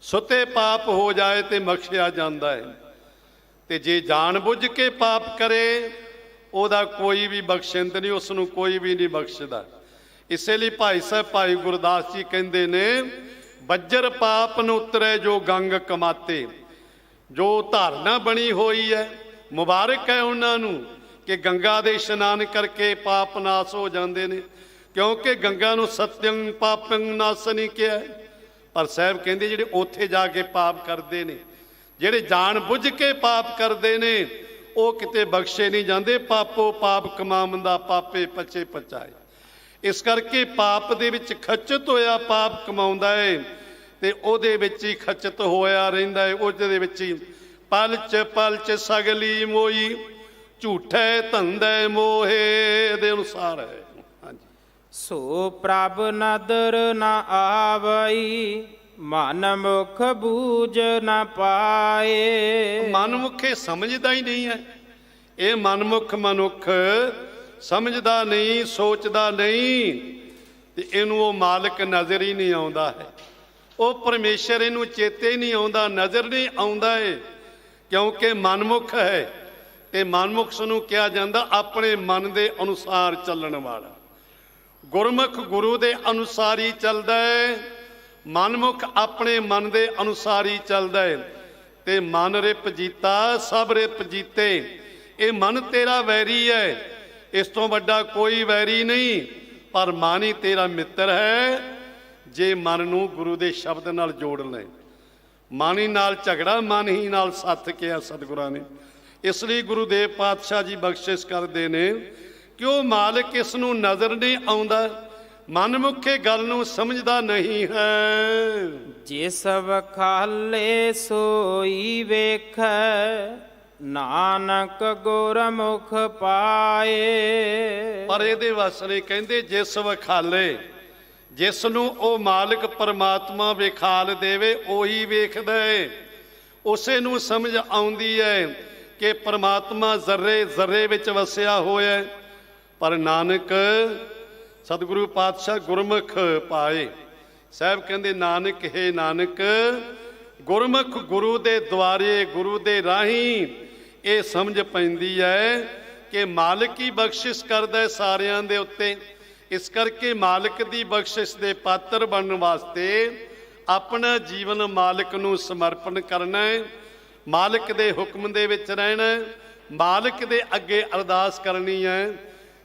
ਸੁਤੇ ਪਾਪ ਹੋ ਜਾਏ ਤੇ ਬਖਸ਼ਿਆ ਜਾਂਦਾ ਹੈ, ਤੇ ਜੇ ਜਾਣ ਬੁੱਝ ਕੇ ਪਾਪ ਕਰੇ ਉਹਦਾ ਕੋਈ ਵੀ ਬਖਸ਼ਿੰਦ ਨਹੀਂ, ਉਸ ਨੂੰ ਕੋਈ ਵੀ ਨਹੀਂ ਬਖਸ਼ਦਾ। ਇਸੇ ਲਈ ਭਾਈ ਸਾਹਿਬ ਭਾਈ ਗੁਰਦਾਸ ਜੀ ਕਹਿੰਦੇ ਨੇ, ਬੱਜਰ ਪਾਪ ਨੂੰ ਉਤਰੇ ਜੋ ਗੰਗ ਕਮਾਤੇ। ਜੋ ਧਾਰਨਾ ਬਣੀ ਹੋਈ ਹੈ, ਮੁਬਾਰਕ ਹੈ ਉਹਨਾਂ ਨੂੰ ਕਿ ਗੰਗਾ ਦੇ ਇਸ਼ਨਾਨ ਕਰਕੇ ਪਾਪ ਨਾਸ ਹੋ ਜਾਂਦੇ ਨੇ, ਕਿਉਂਕਿ ਗੰਗਾ ਨੂੰ ਸਤਯੰ ਪਾਪੰ ਨਾਸਨੀ ਕਿਹਾ। ਪਰ ਸਾਹਿਬ ਕਹਿੰਦੇ ਜਿਹੜੇ ਉੱਥੇ ਜਾ ਕੇ ਪਾਪ ਕਰਦੇ ਨੇ, ਜਿਹੜੇ ਜਾਣ ਬੁੱਝ ਕੇ ਪਾਪ ਕਰਦੇ ਨੇ, ਉਹ ਕਿਤੇ ਬਖਸ਼ੇ ਨਹੀਂ ਜਾਂਦੇ। ਪਾਪੋ ਪਾਪ ਕਮਾਵੰਦਾ ਪਾਪੇ ਪਚੇ ਪਚਾਏ। ਇਸ ਕਰਕੇ ਪਾਪ ਦੇ ਵਿੱਚ ਖੱਚਤ ਹੋਇਆ ਪਾਪ ਕਮਾਉਂਦਾ ਹੈ ਤੇ ਉਹਦੇ ਵਿੱਚ ਹੀ ਖੱਚਤ ਹੋਇਆ ਰਹਿੰਦਾ ਹੈ। ਉਹਦੇ ਵਿੱਚ ਹੀ ਪਲਚ ਪਲਚ ਸਗਲੀ ਮੋਈ ਝੂਠੇ ਧੰਦੇ ਮੋਹੇ ਦੇ ਅਨੁਸਾਰ ਹੈ। ਹਾਂਜੀ, ਸੋ ਪ੍ਰਭ ਨਦਰ ਨ ਆਵਈ ਮਨ ਮੁਖ ਬੂਝ ਨ ਪਾਏ। ਮਨਮੁਖੇ ਸਮਝਦਾ ਹੀ ਨਹੀਂ ਹੈ। ਇਹ ਮਨਮੁਖ ਮਨੁੱਖ ਸਮਝਦਾ ਨਹੀਂ, ਸੋਚਦਾ ਨਹੀਂ, ਤੇ ਇਹਨੂੰ ਉਹ ਮਾਲਕ ਨਜ਼ਰ ਹੀ ਨਹੀਂ ਆਉਂਦਾ ਹੈ। ਉਹ ਪਰਮੇਸ਼ਰ ਇਹਨੂੰ ਚੇਤੇ ਨਹੀਂ ਆਉਂਦਾ, ਨਜ਼ਰ ਨਹੀਂ ਆਉਂਦਾ ਹੈ, ਕਿਉਂਕਿ ਮਨਮੁਖ ਹੈ। ਤੇ ਮਨਮੁਖ ਨੂੰ ਕਿਹਾ ਜਾਂਦਾ ਆਪਣੇ ਮਨ ਦੇ ਅਨੁਸਾਰ ਚੱਲਣ ਵਾਲਾ। ਗੁਰਮੁਖ ਗੁਰੂ ਦੇ ਅਨੁਸਾਰ ਹੀ ਚੱਲਦਾ ਹੈ, ਮਨਮੁਖ ਆਪਣੇ ਮਨ ਦੇ ਅਨੁਸਾਰ ਹੀ ਚੱਲਦਾ ਹੈ। ਤੇ ਮਨ ਰਿਪ ਜੀਤਾ ਸਭ ਰਿਪ ਜੀਤੇ। ਇਹ ਮਨ ਤੇਰਾ ਵੈਰੀ ਹੈ, ਇਸ ਤੋਂ ਵੱਡਾ ਕੋਈ ਵੈਰੀ ਨਹੀਂ, ਪਰ ਮਨ ਹੀ ਤੇਰਾ ਮਿੱਤਰ ਹੈ ਜੇ ਮਨ ਨੂੰ ਗੁਰੂ ਦੇ ਸ਼ਬਦ ਨਾਲ ਜੋੜ ਲੈ। ਮਨ ਹੀ ਨਾਲ ਝਗੜਾ, ਮਨ ਹੀ ਨਾਲ ਸੱਥ ਕਿਹਾ ਸਤਿਗੁਰਾਂ ਨੇ। ਇਸ ਲਈ ਗੁਰੂਦੇਵ ਪਾਤਸ਼ਾਹ ਜੀ ਬਖਸ਼ਿਸ਼ ਕਰਦੇ ਨੇ ਕਿ ਉਹ ਮਾਲਕ ਇਸ ਨੂੰ ਨਜ਼ਰ ਨਹੀਂ ਆਉਂਦਾ, ਮਨਮੁਖੇ ਗੱਲ ਨੂੰ ਸਮਝਦਾ ਨਹੀਂ ਹੈ। ਜਿਸ ਵਖਾਲੇ ਸੋਈ ਵੇਖੈ ਨਾਨਕ ਗੁਰਮੁਖ ਪਾਏ। ਪਰ ਇਹਦੇ ਵਾਸਤੇ ਕਹਿੰਦੇ ਜਿਸ ਵਖਾਲੇ, ਜਿਸ ਨੂੰ ਉਹ ਮਾਲਕ ਪਰਮਾਤਮਾ ਵਿਖਾਲ ਦੇਵੇ ਉਹੀ ਵੇਖਦਾ ਹੈ, ਉਸੇ ਨੂੰ ਸਮਝ ਆਉਂਦੀ ਹੈ ਕਿ ਪਰਮਾਤਮਾ ਜ਼ਰਰੇ ਜ਼ਰਰੇ ਵਿੱਚ ਵਸਿਆ ਹੋਇਆ। ਪਰ ਨਾਨਕ ਸਤਿਗੁਰੂ ਪਾਤਸ਼ਾਹ ਗੁਰਮੁਖ ਪਾਏ। ਸਾਹਿਬ ਕਹਿੰਦੇ ਨਾਨਕ ਹੈ ਨਾਨਕ ਗੁਰਮੁਖ ਗੁਰੂ ਦੇ ਦੁਆਰੇ, ਗੁਰੂ ਦੇ ਰਾਹੀਂ ਇਹ ਸਮਝ ਪੈਂਦੀ ਹੈ ਕਿ ਮਾਲਕ ਹੀ ਬਖਸ਼ਿਸ਼ ਕਰਦਾ ਹੈ ਸਾਰਿਆਂ ਦੇ ਉੱਤੇ। ਇਸ ਕਰਕੇ ਮਾਲਕ ਦੀ ਬਖਸ਼ਿਸ਼ ਦੇ ਪਾਤਰ ਬਣਨ ਵਾਸਤੇ ਆਪਣਾ ਜੀਵਨ ਮਾਲਕ ਨੂੰ ਸਮਰਪਣ ਕਰਨਾ ਹੈ, ਮਾਲਕ ਦੇ ਹੁਕਮ ਦੇ ਵਿੱਚ ਰਹਿਣਾ ਹੈ, ਮਾਲਕ ਦੇ ਅੱਗੇ ਅਰਦਾਸ ਕਰਨੀ ਹੈ।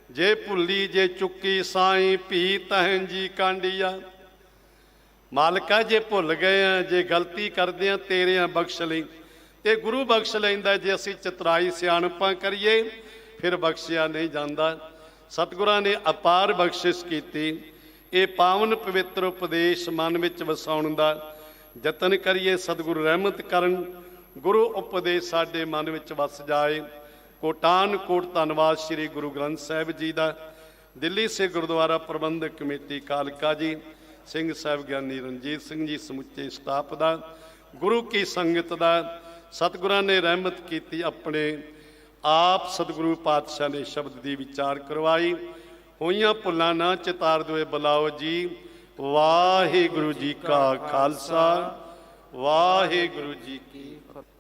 ਜੇ ਭੁੱਲੀ ਜੇ ਚੁੱਕੀ ਸਾਈਂ ਭੀ ਤਹਿੰ ਜੀ ਕਾਂਡੀਆ। ਮਾਲਕਾ ਜੇ ਭੁੱਲ ਗਏ ਆ, ਜੇ ਗਲਤੀ ਕਰਦੇ ਆ, ਤੇਰੇ ਆ ਬਖਸ਼ ਲਈ। ਤੇ ਗੁਰੂ ਬਖਸ਼ ਲੈਂਦਾ ਜੇ ਅਸੀਂ ਚਤਰਾਈ ਸਿਆਣਪਾਂ ਕਰੀਏ, ਫਿਰ ਬਖਸ਼ਿਆ ਨਹੀਂ ਜਾਂਦਾ। ਸਤਿਗੁਰਾਂ ਨੇ ਅਪਾਰ ਬਖਸ਼ਿਸ਼ ਕੀਤੀ। ਇਹ ਪਾਵਨ ਪਵਿੱਤਰ ਉਪਦੇਸ਼ ਮਨ ਵਿੱਚ ਵਸਾਉਣ ਦਾ ਯਤਨ ਕਰੀਏ। ਸਤਿਗੁਰੂ ਰਹਿਮਤ ਕਰਨ, ਗੁਰੂ ਉਪਦੇਸ਼ ਸਾਡੇ ਮਨ ਵਿੱਚ ਵਸ ਜਾਏ। ਕੋਟਾਨ ਕੋਟ ਧੰਨਵਾਦ ਸ੍ਰੀ ਗੁਰੂ ਗ੍ਰੰਥ ਸਾਹਿਬ ਜੀ ਦਾ, ਦਿੱਲੀ ਸੇ ਗੁਰਦੁਆਰਾ ਪ੍ਰਬੰਧਕ ਕਮੇਟੀ ਕਾਲਕਾ ਜੀ, ਸਿੰਘ ਸਾਹਿਬ ਗਿਆਨੀ ਰਣਜੀਤ ਸਿੰਘ ਜੀ, ਸਮੁੱਚੇ ਸਟਾਫ ਦਾ, ਗੁਰੂ ਕੀ ਸੰਗਤ ਦਾ। ਸਤਿਗੁਰਾਂ ਨੇ ਰਹਿਮਤ ਕੀਤੀ, ਆਪਣੇ ਆਪ ਸਤਿਗੁਰੂ ਪਾਤਸ਼ਾਹ ਨੇ ਸ਼ਬਦ ਦੀ ਵਿਚਾਰ ਕਰਵਾਈ। ਹੋਈਆਂ ਭੁੱਲਾਂ ਨਾ ਚਿਤਾਰ ਦੋਏ ਬੁਲਾਓ ਜੀ। ਵਾਹਿਗੁਰੂ ਜੀ ਕਾ ਖਾਲਸਾ, ਵਾਹਿਗੁਰੂ ਜੀ ਕੀ ਫਤਿਹ।